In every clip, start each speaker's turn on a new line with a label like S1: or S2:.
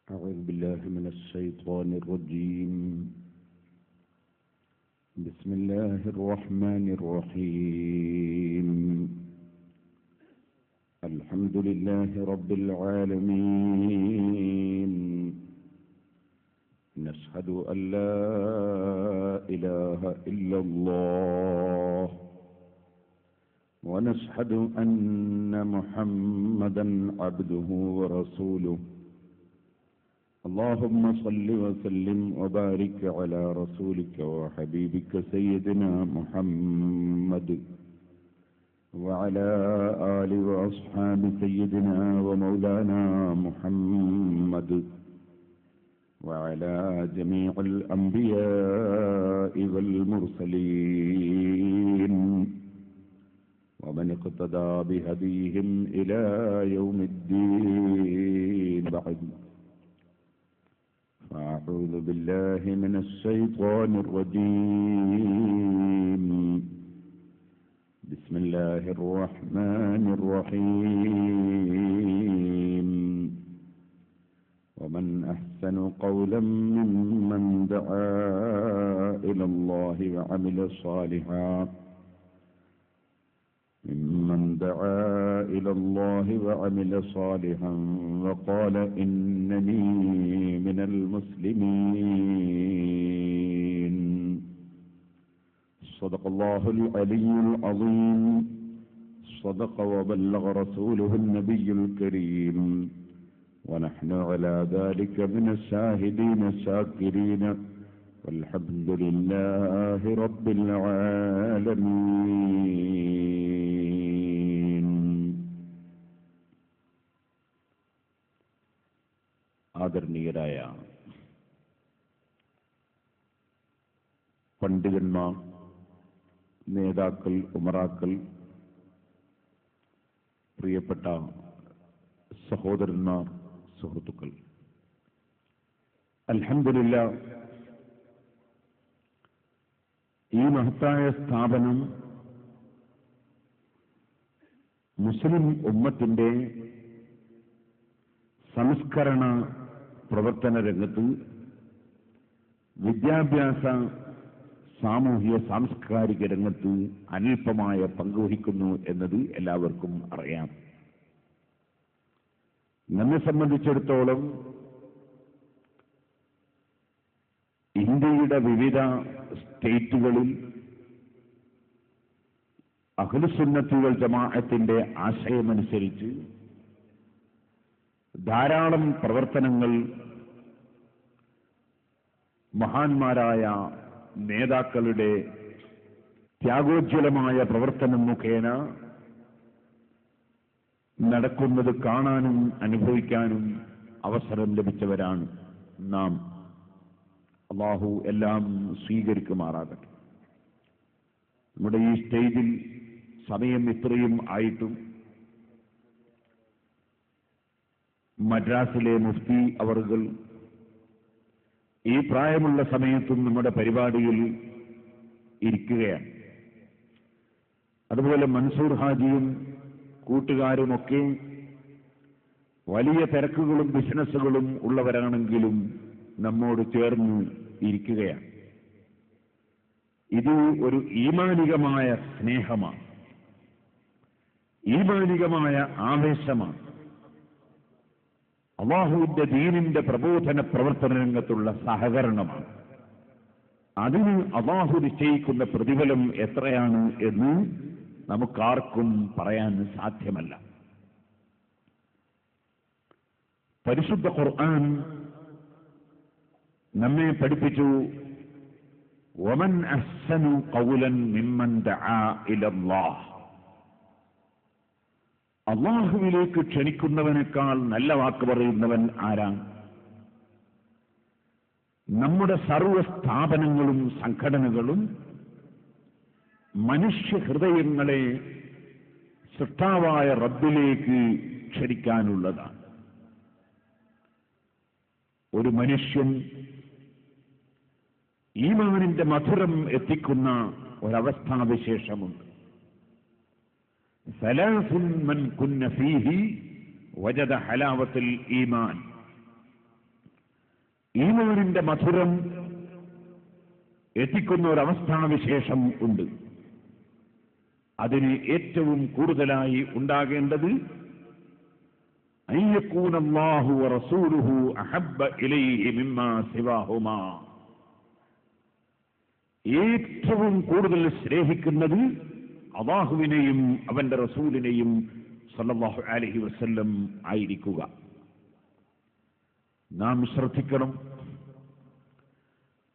S1: أعوذ بالله من الشيطان الرجيم. بسم الله الرحمن الرحيم. الحمد لله رب العالمين. نشهد أن لا إله إلا الله ونشهد أن محمدا عبده ورسوله. اللهم صل وسلم وبارك على رسولك وحبيبك سيدنا محمد وعلى آل وأصحاب سيدنا ومولانا محمد وعلى جميع الأنبياء والمرسلين ومن اقتدى بهديهم إلى يوم الدين. بعد أعوذ بالله من الشيطان الرجيم. بسم الله الرحمن الرحيم. ومن أحسن قولا ممن دعا إلى الله وعمل صالحا وقال إنني من المسلمين. صدق الله العلي العظيم. صدق وبلغ رسوله النبي الكريم. ونحن على ذلك من الشاهدين الشاكرين والحمد لله رب العالمين. ആദരണീയരായ പണ്ഡിതന്മാർ, നേതാക്കൾ, ഉമറാക്കൾ, പ്രിയപ്പെട്ട സഹോദരന്മാർ, സുഹൃത്തുക്കൾ, അൽഹംദുലില്ലാഹ് ഈ മഹത്തായ സ്ഥാപനം മുസ്ലിം ഉമ്മത്തിന്റെ സംസ്കരണ പ്രവർത്തന രംഗത്ത് വിദ്യാഭ്യാസ, സാമൂഹ്യ, സാംസ്കാരിക രംഗത്ത് അനൽപമായ പങ്കുവഹിക്കുന്നു എന്നത് എല്ലാവർക്കും അറിയാം. നമ്മെ സംബന്ധിച്ചിടത്തോളം ഇന്ത്യയുടെ വിവിധ സ്റ്റേറ്റുകളിൽ അഹ്ലുസുന്നത്തി വൽ ജമാഅത്തിന്റെ ആശയമനുസരിച്ച് ധാരാളം പ്രവർത്തനങ്ങൾ മഹാന്മാരായ നേതാക്കളുടെ ത്യാഗോജ്വലമായ പ്രവർത്തനം മുഖേന നടക്കുന്നത് കാണാനും അനുഭവിക്കാനും അവസരം ലഭിച്ചവരാണ് നാം. അല്ലാഹു എല്ലാം സ്വീകരിക്കുമാറാകട്ടെ. നമ്മുടെ ഈ സ്റ്റേജിൽ സമയം ഇത്രയും ആയിട്ടും മദ്രാസിലെ മുഫ്തി അവറുകൾ ഈ പ്രായമുള്ള സമയത്തും നമ്മുടെ പരിപാടിയിൽ ഇരിക്കുകയാണ്. അതുപോലെ മൻസൂർ ഹാജിയും കൂട്ടുകാരുമൊക്കെ വലിയ തിരക്കുകളും ബിസിനസ്സുകളും ഉള്ളവരാണെങ്കിലും നമ്മോട് ചേർന്ന് ഇരിക്കുകയാണ്. ഇത് ഒരു ഈമാനികമായ സ്നേഹമാണ്, ഈമാനികമായ ആവേശമാണ്. അള്ളാഹുവിന്റെ ദീനിന്റെ പ്രബോധന പ്രവർത്തന രംഗത്തുള്ള സഹകരണമാണ്. അതിന് അള്ളാഹു നിശ്ചയിക്കുന്ന പ്രതിഫലം എത്രയാണ് എന്ന് നമുക്കാർക്കും പറയാൻ സാധ്യമല്ല. പരിശുദ്ധ ഖുർആൻ നമ്മെ പഠിപ്പിച്ചു, വമൻ അഹ്സനു ഖൗലൻ മിമ്മൻ ദആ ഇലല്ലാഹ്. അള്ളാഹുവിലേക്ക് ക്ഷണിക്കുന്നവനേക്കാൾ നല്ല വാക്ക് പറയുന്നവൻ ആരാണ്? നമ്മുടെ സർവ്വ സ്ഥാപനങ്ങളും സംഘടനകളും മനുഷ്യ ഹൃദയങ്ങളെ സൃഷ്ടാവായ റബ്ബിലേക്ക് ക്ഷണിക്കാനുള്ളതാണ്. ഒരു മനുഷ്യൻ ഈമാനിന്റെ മധുരം എത്തിക്കുന്ന ഒരവസ്ഥാവിശേഷമുണ്ട്. സലാസുൻ മൻ കുന്ന ഫീഹി വജദ ഹലാവത്തുൽ ഈമാൻ. ഈമാനിന്റെ മധുരം എത്തിക്കുന്ന ഒരവസ്ഥാവിശേഷം ഉണ്ട്. അതിന് ഏറ്റവും കൂടുതലായി ഉണ്ടാകേണ്ടത് അൻ യകൂന അല്ലാഹു വറസൂലുഹു അഹബ്ബ ഇലൈഹി മിമ്മാ സിവാഹുമാ. ഏറ്റവും കൂടുതൽ സ്നേഹിക്കുന്നത് അല്ലാഹുവിനെയും അവന്റെ റസൂലിനെയും സല്ലല്ലാഹു അലൈഹി വസല്ലം ആയിരിക്കുക. നാം ശ്രദ്ധിക്കണം,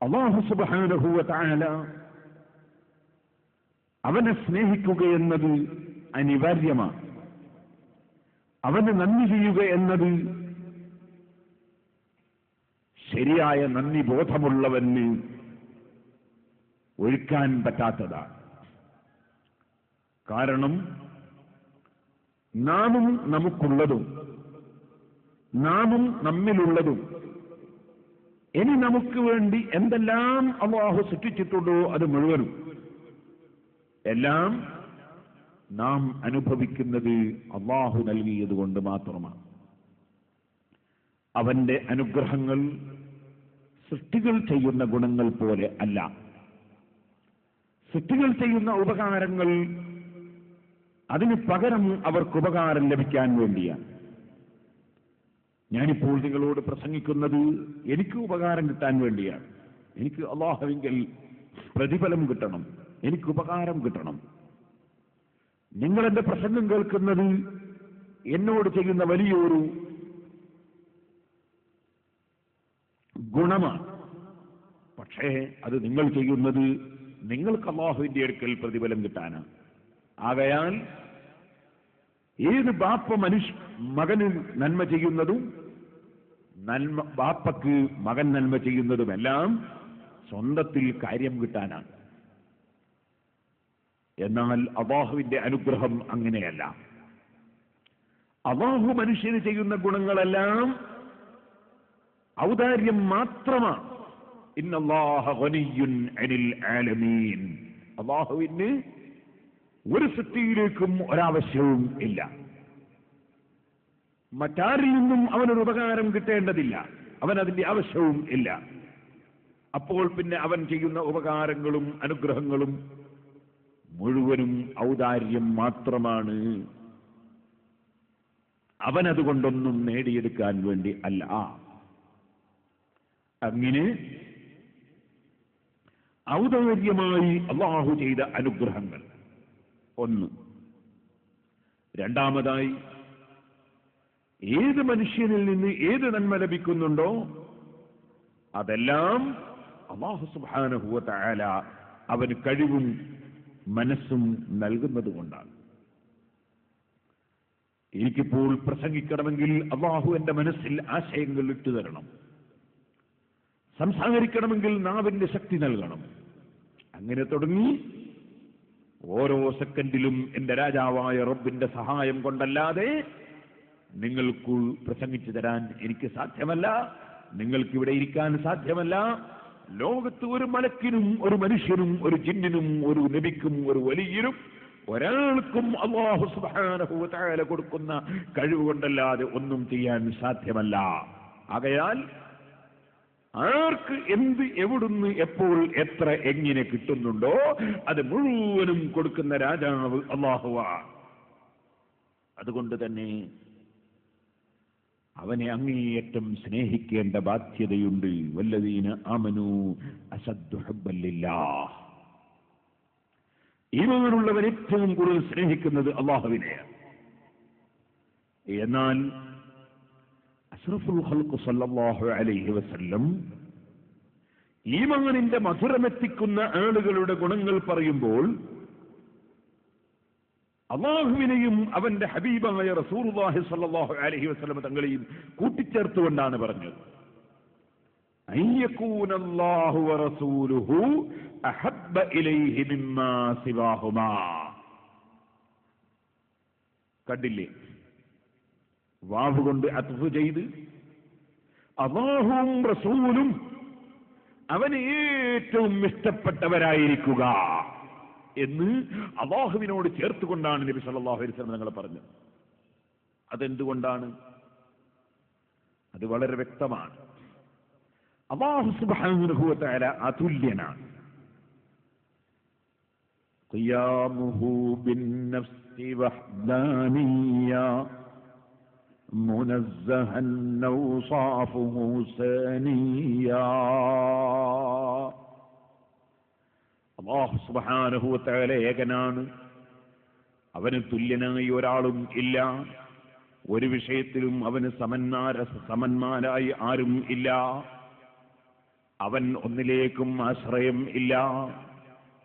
S1: അല്ലാഹു സുബ്ഹാനഹു വ തആല അവനെ സ്നേഹിക്കുക എന്നത് അനിവാര്യമാണ്. അവന് നന്ദി ചെയ്യുക എന്നത് ശരിയായ നന്ദി ബോധമുള്ളവന് ഒഴിക്കാൻ പറ്റാത്തതാണ്. കാരണം നാമും നമുക്കുള്ളതും നാമും നമ്മിലുള്ളതും ഇനി നമുക്ക് വേണ്ടി എന്തെല്ലാം അല്ലാഹു സൃഷ്ടിച്ചിട്ടുണ്ടോ അത് മുഴുവനും എല്ലാം നാം അനുഭവിക്കുന്നത് അല്ലാഹു നൽകിയത് കൊണ്ട് മാത്രമാണ്. അവന്റെ അനുഗ്രഹങ്ങൾ സൃഷ്ടികൾ ചെയ്യുന്ന ഗുണങ്ങൾ പോലെ അല്ല. സൃഷ്ടികൾ ചെയ്യുന്ന ഉപകാരങ്ങൾ അതിന് പകരം അവർക്ക് ഉപകാരം ലഭിക്കാൻ വേണ്ടിയാണ്. ഞാനിപ്പോൾ നിങ്ങളോട് പ്രസംഗിക്കുന്നത് എനിക്ക് ഉപകാരം കിട്ടാൻ വേണ്ടിയാണ്. എനിക്ക് അല്ലാഹുവിങ്കൽ പ്രതിഫലം കിട്ടണം, എനിക്ക് ഉപകാരം കിട്ടണം. നിങ്ങൾ എന്റെ പ്രസംഗം കേൾക്കുന്നത് എന്നോട് ചെയ്യുന്ന വലിയൊരു ഗുണമാണ്. പക്ഷേ അത് നിങ്ങൾ ചെയ്യുന്നത് നിങ്ങൾക്ക് അല്ലാഹുവിന്റെ അടുക്കൽ പ്രതിഫലം കിട്ടാനാണ്. ആകയാൽ ഏത് ബാപ്പ മകന് നന്മ ചെയ്യുന്നതും ബാപ്പക്ക് മകൻ നന്മ ചെയ്യുന്നതുമെല്ലാം സ്വന്തത്തിൽ കാര്യം കിട്ടാനാണ്. എന്നാൽ അല്ലാഹുവിന്റെ അനുഗ്രഹം അങ്ങനെയല്ല. അല്ലാഹു മനുഷ്യന് ചെയ്യുന്ന ഗുണങ്ങളെല്ലാം ഔദാര്യം മാത്രമാണ്. ഇന്നല്ലാഹ ഗനിയ്യുൻ അനിൽ ആലമീൻ. അല്ലാഹുവിന് ഒരു സൃഷ്ടിയിലേക്കും ഒരാവശ്യവും ഇല്ല. മറ്റാരിൽ നിന്നും അവനൊരു ഉപകാരം കിട്ടേണ്ടതില്ല, അവൻ അതിന്റെ ആവശ്യവും ഇല്ല. അപ്പോൾ പിന്നെ അവൻ ചെയ്യുന്ന ഉപകാരങ്ങളും അനുഗ്രഹങ്ങളും മുഴുവനും ഔദാര്യം മാത്രമാണ്. അവനതുകൊണ്ടൊന്നും നേടിയെടുക്കാൻ വേണ്ടി അല്ല. അങ്ങനെ ഔദാര്യമായി അല്ലാഹു ചെയ്ത അനുഗ്രഹങ്ങൾ ഒന്ന്. രണ്ടാമതായി, ഏത് മനുഷ്യനിൽ നിന്ന് ഏത് നന്മ ലഭിക്കുന്നുണ്ടോ അതെല്ലാം അല്ലാഹു സുബ്ഹാനഹു വ തആല അവന് കഴിവും മനസ്സും നൽകുന്നത് കൊണ്ടാണ്. എനിക്കിപ്പോൾ പ്രസംഗിക്കണമെങ്കിൽ അല്ലാഹു എന്റെ മനസ്സിൽ ആശയങ്ങൾ ഇട്ടുതരണം. സംസാരിക്കണമെങ്കിൽ നാവിന്റെ ശക്തി നൽകണം. അങ്ങനെ തുടങ്ങി ഓരോ സെക്കൻഡിലും എന്റെ രാജാവായ റബ്ബിന്റെ സഹായം കൊണ്ടല്ലാതെ നിങ്ങൾക്ക് പ്രസംഗിച്ചു തരാൻ എനിക്ക് സാധ്യമല്ല. നിങ്ങൾക്ക് ഇവിടെ ഇരിക്കാൻ സാധ്യമല്ല. ലോകത്ത് ഒരു മലക്കിനും ഒരു മനുഷ്യനും ഒരു ജിന്നിനും ഒരു നബിക്കും ഒരു വലിയനും ഒരാൾക്കും അല്ലാഹു സുബ്ഹാനഹു വ തആല കൊടുക്കുന്ന കഴിവ് കൊണ്ടല്ലാതെ ഒന്നും ചെയ്യാൻ സാധ്യമല്ല. ആകയാൽ ആർക്ക് എന്ത് എവിടുന്ന് എപ്പോൾ എത്ര എങ്ങനെ കിട്ടുന്നുണ്ടോ അത് മുഴുവനും കൊടുക്കുന്ന രാജാവ് അല്ലാഹുവാണ്. അതുകൊണ്ട് തന്നെ അവനെ അങ്ങേയറ്റം സ്നേഹിക്കേണ്ട ബാധ്യതയുണ്ട്. വല്ലദീന ആമനൂ അശദ്ദു ഹബ്ബൻ ലില്ലാഹ്. ഈമാനുള്ളവൻ ഏറ്റവും കൂടുതൽ സ്നേഹിക്കുന്നത് അല്ലാഹുവിനെയാണ്. എന്നാൽ അഷ്റഫുൽ ഖൽഖ് സല്ലല്ലാഹു അലൈഹി വസല്ലം ഈമാനിന്റെ മധുരമെത്തിക്കുന്ന ആളുകളുടെ ഗുണങ്ങൾ പറയുമ്പോൾ അല്ലാഹുവിനെയും അവന്റെ ഹബീബായ റസൂലുള്ളാഹി സ്വല്ലല്ലാഹു അലൈഹി വസല്ലം തങ്ങളെയും കൂട്ടിച്ചേർത്തുകൊണ്ടാണ് പറഞ്ഞത്. അയ്യകൂനല്ലാഹു വറസൂലുഹു അഹബ്ബ ഇലൈഹി മിമ്മാ സിവാഹുമാ. കണ്ടില്ലേ, വാവ് കൊണ്ട് അത്ഫ് ചെയ്ത് അല്ലാഹുവും റസൂലും അവന് ഏറ്റവും ഇഷ്ടപ്പെട്ടവരായിരിക്കുക എന്ന് അല്ലാഹുവിനോട് ചേർത്തുകൊണ്ടാണ് നബി സല്ലല്ലാഹു അലൈഹി വസല്ലം തങ്ങൾ പറഞ്ഞത്. അതെന്തുകൊണ്ടാണ്? അത് വളരെ വ്യക്തമാണ്. അല്ലാഹു സുബ്ഹാനഹു വ തആല അതുല്യനാണ്. ഖിയാമുഹു ബിന്നഫ്സി വഹ്ദാനിയ്യ മുനസ്സഹൻ ഔസാഫുഹു സാനിയ്യ. അല്ലാഹു സുബ്ഹാനഹു വ തആല ഏകനാണ്. അവന് തുല്യനായി ഒരാളും ഇല്ല. ഒരു വിഷയത്തിലും അവന് സമന്മാരായി ആരും ഇല്ല. അവൻ ഒന്നിലേക്കും ആശ്രയം ഇല്ല.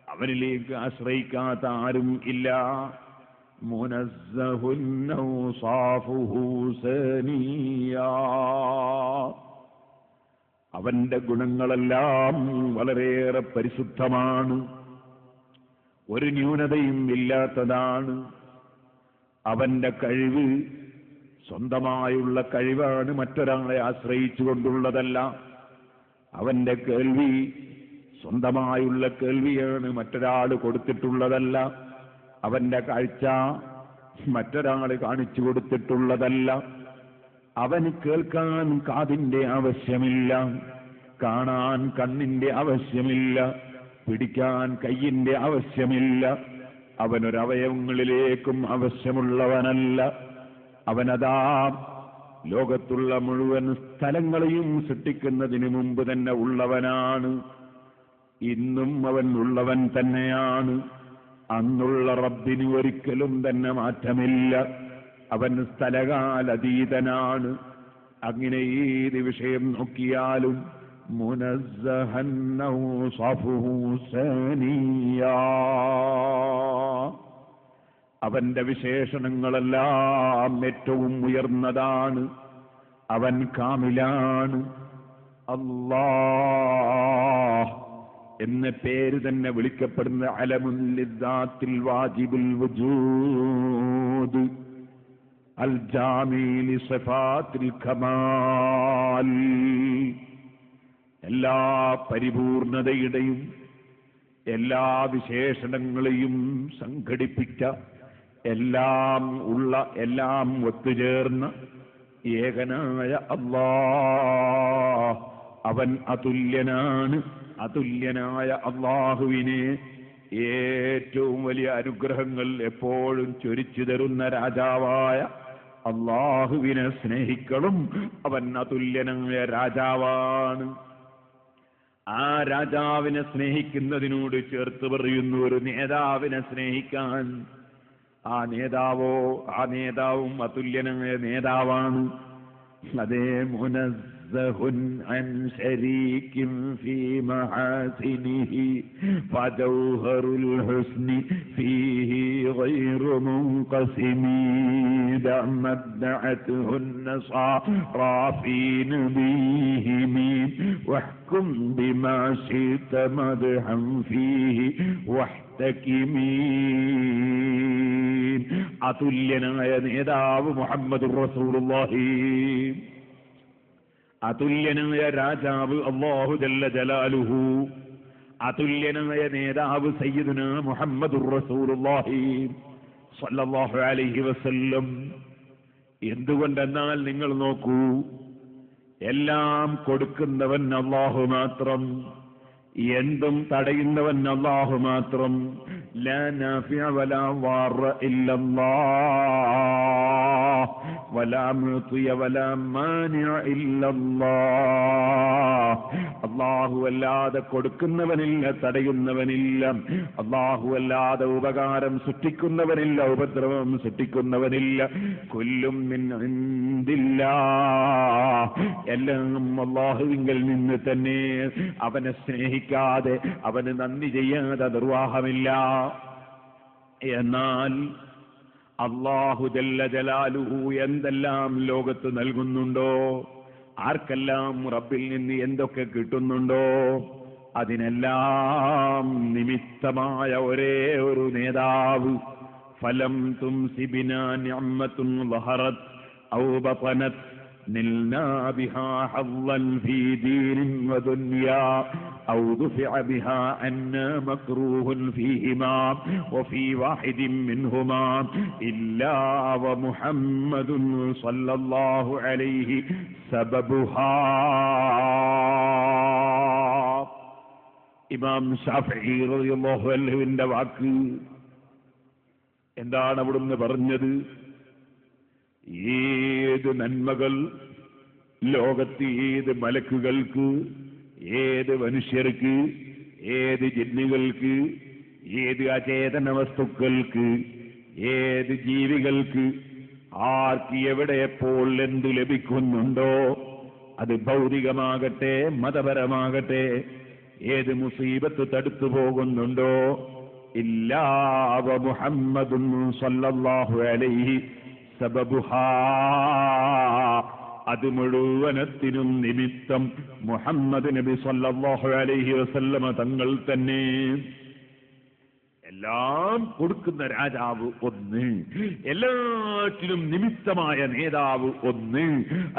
S1: അവനിലേക്ക് ആശ്രയിക്കാത്ത ആരും ഇല്ല. മുനസ്സഹുൻ ഔസാഫുഹു സാനിയ്യ. അവന്റെ ഗുണങ്ങളെല്ലാം വളരെയേറെ പരിശുദ്ധമാണ്, ഒരു ന്യൂനതയും ഇല്ലാത്തതാണ്. അവന്റെ കഴിവ് സ്വന്തമായുള്ള കഴിവാണ്, മറ്റൊരാളെ ആശ്രയിച്ചുകൊണ്ടുള്ളതല്ല. അവന്റെ കേൾവി സ്വന്തമായുള്ള കേൾവിയാണ്, മറ്റൊരാൾ കൊടുത്തിട്ടുള്ളതല്ല. അവന്റെ കാഴ്ച മറ്റൊരാൾ കാണിച്ചു കൊടുത്തിട്ടുള്ളതല്ല. അവന് കേൾക്കാൻ കാതിന്റെ ആവശ്യമില്ല, കാണാൻ കണ്ണിന്റെ ആവശ്യമില്ല, പിടിക്കാൻ കയ്യിന്റെ ആവശ്യമില്ല. അവനൊരവയവങ്ങളിലേക്കും ആവശ്യമുള്ളവനല്ല. അവനതാ ലോകത്തുള്ള മുഴുവൻ സ്ഥലങ്ങളെയും സൃഷ്ടിക്കുന്നതിന് മുമ്പ് തന്നെ ഉള്ളവനാണ്. ഇന്നും അവൻ ഉള്ളവൻ തന്നെയാണ്. അന്നുള്ള റബ്ബിന് ഒരിക്കലും തന്നെ മാറ്റമില്ല. അവൻ സ്ഥലകാലതീതനാണ്. അങ്ങനെ ഏത് വിഷയം നോക്കിയാലും മുനസ്സഹൻ ഔസാഫുഹു സാനിയ്യ. അവന്റെ വിശേഷണങ്ങളെല്ലാം ഏറ്റവും ഉയർന്നതാണ്. അവൻ കാമിലാണ്. അല്ലാഹ് എന്ന പേര് തന്നെ വിളിക്കപ്പെടുന്ന അലമുൽ ലിദ്ദാത്തിൽ വാജിബുൽ വുജൂദ് അൽ ജാമി ലിസിഫാത്തിൽ കമാൽ. എല്ലാ പരിപൂർണതയുടെയും എല്ലാ വിശേഷണങ്ങളെയും സംഘടിപ്പിച്ച, എല്ലാം ഉള്ള, എല്ലാം ഒത്തുചേർന്ന ഏകനായ അല്ലാഹ് അവൻ അതുല്യനാണ്. അതുല്യനായ അല്ലാഹുവിനെ ഏറ്റവും വലിയ അനുഗ്രഹങ്ങൾ എപ്പോഴും ചൊരിച്ചു തരുന്ന രാജാവായ അല്ലാഹുവിനെ സ്നേഹിക്കണം. അവൻ അതുല്യനായ രാജാവാണ്. ആ രാജാവിനെ സ്നേഹിക്കുന്നതിനോട് ചേർത്ത് പറയുന്നു ഒരു നേതാവിനെ സ്നേഹിക്കാൻ. ആ നേതാവും അതുല്യനായ നേതാവാണ്. അതേ മുനസ്സഹുൻ അൻ ശരീകിൻ ഫീ മഹാസിനിഹി ഫജൗഹറുൽ ഹുസ്നി ഫീഹി ഗൈറു മുൻഖസിമി ദഅമദ്ദഅത്ഹുൻ നസാറാ ഫീ നബിഹിമി വഹ്കും ബിമാ ശിത മദ്ഹൻ ഫീഹി വഹ്തകിമി. അതുല്യനായ നേതാവ് മുഹമ്മദുർ റസൂലുള്ളാഹി. അതുല്യനായ രാജാവ് അല്ലാഹു ജല്ല ജലാലുഹു. അതുല്യനായ നേതാവ് സയ്യിദുനാ മുഹമ്മദുർ റസൂലുള്ളാഹി സ്വല്ലല്ലാഹു അലൈഹി വസല്ലം. എന്തുകൊണ്ടെന്നാൽ നിങ്ങൾ നോക്കൂ, എല്ലാം കൊടുക്കുന്നവൻ അല്ലാഹു മാത്രം, എന്തും തടയുന്നവൻ അല്ലാഹു മാത്രം. ലാ നാഫിഅ വലാ വാറ ഇല്ലല്ലാഹ്. വലാ മുഅ്തിയ വലാ മാനിഅ ഇല്ലല്ലാഹ്. അല്ലാഹു അല്ലാതെ കൊടുക്കുന്നവനില്ല, തടയുന്നവനില്ല. അല്ലാഹു അല്ലാതെ ഉപകാരം സൃഷ്ടിക്കുന്നവനില്ല, ഉപദ്രവം സൃഷ്ടിക്കുന്നവനില്ല. കുല്ലും മിൻ ഇൻദില്ലാഹ്, എല്ലാം അല്ലാഹുവിങ്കൽ നിന്ന് തന്നെ. അവനെ സ്നേഹിക്കാതെ, അവന് നന്ദി ചെയ്യാതെ നിർവാഹമില്ല. എന്നാൽ അല്ലാഹു ജല്ല ജലാലുഹു എന്തെല്ലാം ലോകത്ത് നൽകുന്നുണ്ടോ, ആർക്കെല്ലാം റബ്ബിൽ നിന്ന് എന്തൊക്കെ കിട്ടുന്നുണ്ടോ, അതിനെല്ലാം നിമിത്തമായ ഒരേ ഒരു നേതാവ്. ഫലം തുംസിബിനാ നിഅമത്തുൻ വഹറത് ഔ ബതനത് നിൽനാ ബിഹാ ഹദ്ദൻ ഫീ ദീനിൻ വദുനിയാ ഔ ദുഫിഅ ബിഹാ അന്നാ മക്റൂഹുൻ ഫീഹിമാ വഫീ വാഹിദിൻ മിൻഹുമാ ഇല്ലാ വമുഹമ്മദുൻ സ്വല്ലല്ലാഹു അലൈഹി സബബുഹാ. ഇമാം ശാഫിഈ റളിയല്ലാഹു അൻഹുവിന്റെ വാക്ക് എന്താണ് അവിടുന്ന് പറഞ്ഞത്? ഏത് നന്മകൾ ലോകത്ത് ഏത് മലക്കുകൾക്ക്, ഏത് മനുഷ്യർക്ക്, ഏത് ജിന്നുകൾക്ക്, ഏത് അചേതന വസ്തുക്കൾക്ക്, ഏത് ജീവികൾക്ക്, ആർക്ക് എവിടെ എപ്പോൾ എന്ത് ലഭിക്കുന്നുണ്ടോ, അത് ഭൗതികമാകട്ടെ മതപരമാകട്ടെ, ഏത് മുസീബത്ത് തടുത്തു പോകുന്നുണ്ടോ, ഇല്ലാ വ മുഹമ്മദുൻ സ്വല്ലല്ലാഹു അലൈഹി സബബുഹാ, അത് മുഴുവനത്തിനും നിമിത്തം മുഹമ്മദ് നബി സ്വല്ലല്ലാഹു അലൈഹി വസല്ലമ തങ്ങൾ തന്നെ. എല്ലാം കൊടുക്കുന്ന രാജാവ് ഒന്ന്, എല്ലാറ്റിനും നിമിത്തമായ നേതാവ് ഒന്ന്,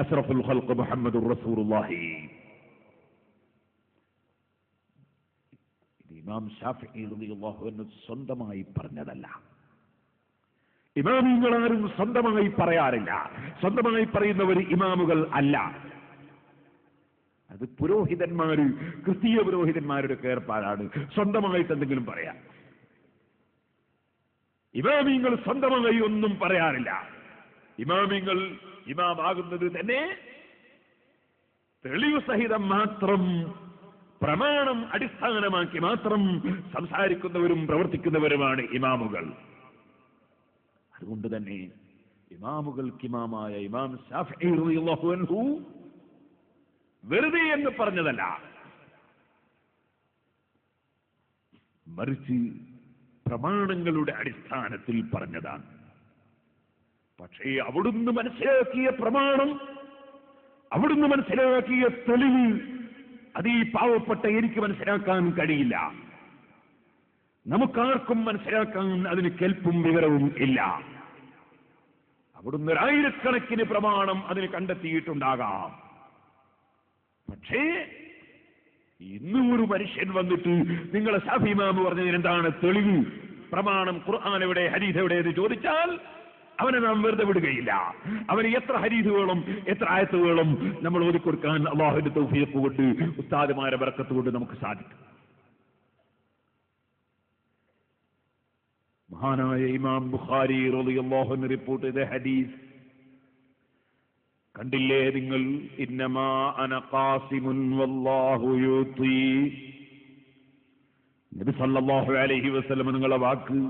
S1: അഷ്റഫുൽ ഖൽഖ് മുഹമ്മദുർ റസൂലുള്ളാഹി. ഇമാം ശാഫിഈ റളിയല്ലാഹു അൻഹു സ്വന്തമായി പറഞ്ഞതല്ല. ഇമാമിങ്ങളാരും സ്വന്തമായി പറയാറില്ല. സ്വന്തമായി പറയുന്നവർ ഇമാമുകൾ അല്ല. അത് പുരോഹിതന്മാര്, ക്രിസ്തീയ പുരോഹിതന്മാരുടെ ഏർപ്പാടാണ് സ്വന്തമായിട്ട് എന്തെങ്കിലും പറയാം. ഇമാമിങ്ങൾ സ്വന്തമായി ഒന്നും പറയാറില്ല. ഇമാമിങ്ങൾ ഇമാമാകുന്നത് തന്നെ തെളിവ് സഹിതം മാത്രം, പ്രമാണം അടിസ്ഥാനമാക്കി മാത്രം സംസാരിക്കുന്നവരും പ്രവർത്തിക്കുന്നവരുമാണ് ഇമാമുകൾ. അതുകൊണ്ട് തന്നെ ഇമാമുകൾക്ക് ഇമാമായ ഇമാം ശാഫിഈ റളിയല്ലാഹു അൻഹു വെറുതെ എന്ന് പറഞ്ഞതല്ല, മറിച്ച് പ്രമാണങ്ങളുടെ അടിസ്ഥാനത്തിൽ പറഞ്ഞതാണ്. പക്ഷേ അവിടുന്ന് മനസ്സിലാക്കിയ പ്രമാണം, അവിടുന്ന് മനസ്സിലാക്കിയ തെളിവ്, അത് ഈ പാവപ്പെട്ട എനിക്ക് മനസ്സിലാക്കാൻ കഴിയില്ല. നമുക്കാർക്കും മനസ്സിലാക്കാൻ അതിന് കെൽപ്പും വിവരവും ഇല്ല. അവിടുന്ന് 1000കണക്കിന് പ്രമാണം അതിന് കണ്ടെത്തിയിട്ടുണ്ടാകാം. പക്ഷേ ഇന്ന് ഒരു മനുഷ്യൻ വന്നിട്ട് നിങ്ങളെ ശാഫിഈ ഇമാം പറഞ്ഞതിന് എന്താണ് തെളിവ്, പ്രമാണം, ഖുർആൻ എവിടെ, ഹദീസ് എവിടെ എന്ന് ചോദിച്ചാൽ അവനെ നാം വെറുതെ വിടുകയില്ല. അവന് എത്ര ഹദീസുകളും എത്ര ആയത്തുകളും നമ്മൾ ഓതിക്കൊടുക്കാൻ അല്ലാഹുവിന്റെ തൗഫീഖ് കൊണ്ട്, ഉസ്താദുമാരെ ബർക്കത്ത് കൊണ്ട് നമുക്ക് സാധിക്കും. മഹാനായ ഇമാം ബുഖാരി റളിയല്ലാഹു അൻഹു റിപ്പോർട്ട് ചെയ്ത ഹദീസ് കണ്ടില്ലേ നിങ്ങൾ? ഇന്നമാ അന ഖാസിമുൻ വല്ലാഹു യുതി. നബി സല്ലല്ലാഹു അലൈഹി വസല്ലം നിങ്ങളുടെ വാക്ക്,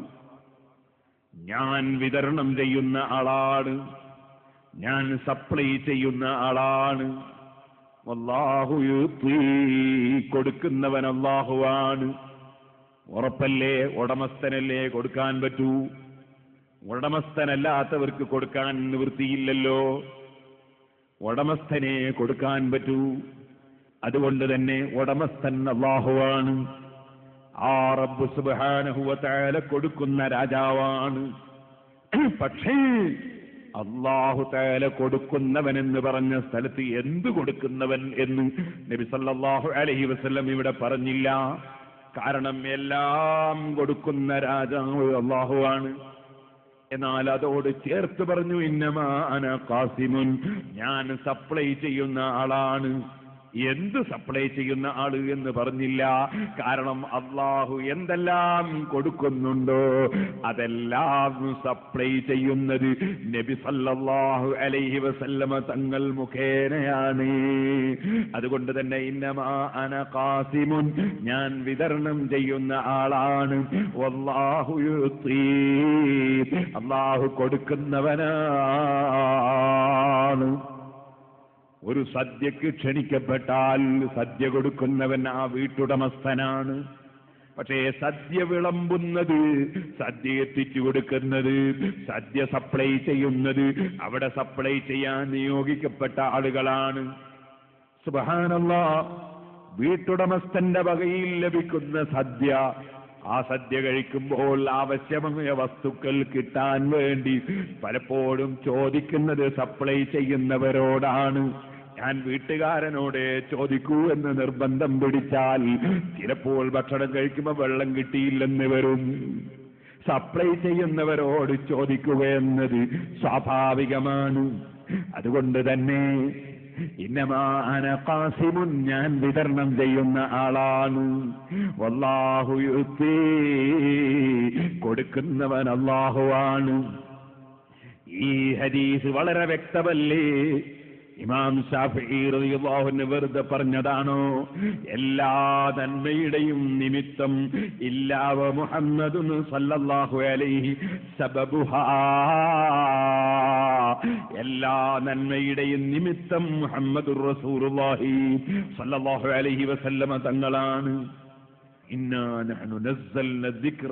S1: ഞാൻ വിതരണം ചെയ്യുന്ന ആളാണ്, ഞാൻ സപ്ലൈ ചെയ്യുന്ന ആളാണ്. വല്ലാഹു യുതി, കൊടുക്കുന്നവൻ അല്ലാഹുവാണ്. ഉറപ്പല്ലേ? ഉടമസ്ഥനല്ലേ കൊടുക്കാൻ പറ്റൂ? ഉടമസ്ഥനല്ലാത്തവർക്ക് കൊടുക്കാൻ നിവൃത്തിയില്ലല്ലോ. ഉടമസ്ഥനെ കൊടുക്കാൻ പറ്റൂ. അതുകൊണ്ട് തന്നെ ഉടമസ്ഥൻ അല്ലാഹുവാണ്. ആ റബ്ബ് സുബ്ഹാനഹു വ തആല കൊടുക്കുന്ന രാജാവാണ്. പക്ഷേ അല്ലാഹു തആല കൊടുക്കുന്നവൻ എന്ന് പറഞ്ഞ സ്ഥലത്ത് എന്ത് കൊടുക്കുന്നവൻ എന്ന് നബി സല്ലല്ലാഹു അലൈഹി വസല്ലം ഇവിടെ പറഞ്ഞില്ല. കാരണം എല്ലാം കൊടുക്കുന്ന രാജാവ് അല്ലാഹുവാണ്. എന്നാൽ അതോട് ചേർത്ത് പറഞ്ഞു, ഇന്നമാ അന ഖാസിമുൻ, ഞാൻ സപ്ലൈ ചെയ്യുന്ന ആളാണ്. എന്ത് സപ്ലൈ ചെയ്യുന്ന ആള് എന്ന് പറഞ്ഞില്ല. കാരണം അള്ളാഹു എന്തെല്ലാം കൊടുക്കുന്നുണ്ടോ അതെല്ലാം സപ്ലൈ ചെയ്യുന്നത് നബി സല്ലല്ലാഹു അലൈഹി വസല്ലമ തങ്ങൾ മുഖേനയാണ്. അതുകൊണ്ട് തന്നെ ഇന്നമാ അന ഖാസിമുൻ, ഞാൻ വിതരണം ചെയ്യുന്ന ആളാണ്. വല്ലാഹു യുതീ, അള്ളാഹു കൊടുക്കുന്നവനാണ്. ഒരു സദ്യക്ക് ക്ഷണിക്കപ്പെട്ടാൽ സദ്യ കൊടുക്കുന്നവൻ ആ വീട്ടുടമസ്ഥനാണ്. പക്ഷേ സദ്യ വിളമ്പുന്നത്, സദ്യ എത്തിച്ചു കൊടുക്കുന്നത്, സദ്യ സപ്ലൈ ചെയ്യുന്നത് അവിടെ സപ്ലൈ ചെയ്യാൻ നിയോഗിക്കപ്പെട്ട ആളുകളാണ്. സുബ്ഹാനല്ലാഹ്, വീട്ടുടമസ്ഥന്റെ വകയിൽ ലഭിക്കുന്ന സദ്യ, ആ സദ്യ കഴിക്കുമ്പോൾ ആവശ്യമായ വസ്തുക്കൾ കിട്ടാൻ വേണ്ടി പലപ്പോഴും ചോദിക്കുന്നത് സപ്ലൈ ചെയ്യുന്നവരോടാണ്. ഞാൻ വീട്ടുകാരനോട് ചോദിക്കൂ എന്ന് നിർബന്ധം പിടിച്ചാൽ ചിലപ്പോൾ ഭക്ഷണം കഴിക്കുമ്പോൾ വെള്ളം കിട്ടിയില്ലെന്ന് വരും. സപ്ലൈ ചെയ്യുന്നവരോട് ചോദിക്കുക എന്നത് സ്വാഭാവികമാണ്. അതുകൊണ്ട് തന്നെ ഇന്നമാ അന ഖാസിമുൻ, ഞാൻ വിതരണം ചെയ്യുന്ന ആളാണ്. വല്ലാഹു യുതീ, കൊടുക്കുന്നവൻ അല്ലാഹുവാണ്. ഈ ഹദീസ് വളരെ വ്യക്തമല്ലേ? ഇമാം ശാഫിഈ റളിയല്ലാഹു അൻഹു വെറുതെ പറഞ്ഞതാണോ? എല്ലാ നന്മയുടെയും നിമിത്തം ഇല്ലാ വ മുഹമ്മദുൻ സല്ലല്ലാഹു അലൈഹി സബബുഹാ, എല്ലാ നന്മയുടെയും നിമിത്തം മുഹമ്മദുർ റസൂലുള്ളാഹി സല്ലല്ലാഹു അലൈഹി വസല്ലമ തങ്ങളാണ്. ഇന്നാ നഹ്നു നസ്സൽന ദിക്റ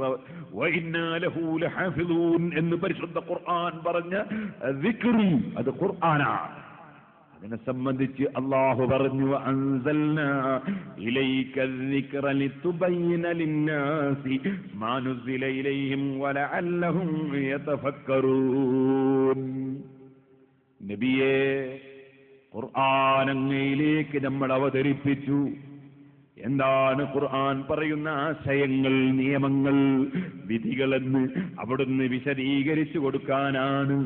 S1: വ ഇന്നാ ലഹു ലഹാഫിളൂൻ എന്ന് പരിശുദ്ധ ഖുർആൻ പറഞ്ഞ ദിക്ർ, അത് ഖുർആനാണ്. അതിനെ സംബന്ധിച്ച് അല്ലാഹു പറഞ്ഞു, അൻസൽനാ ഇലൈക ദിക്റ ലിതുബയ്യിന ലിന്നാസി മാ നുസില ഇലൈഹിം വലഅല്ലഹും യതഫക്കറൂൻ. നബിയേ, ഖുർആൻ അങ്ങയിലേക്ക് നമ്മൾ അവതരിപ്പിച്ചു. എന്താണ് ഖുർആൻ പറയുന്ന ആശയങ്ങൾ, നിയമങ്ങൾ, വിധികളെന്ന് അവിടുന്ന് വിശദീകരിച്ചു കൊടുക്കാനാണ്.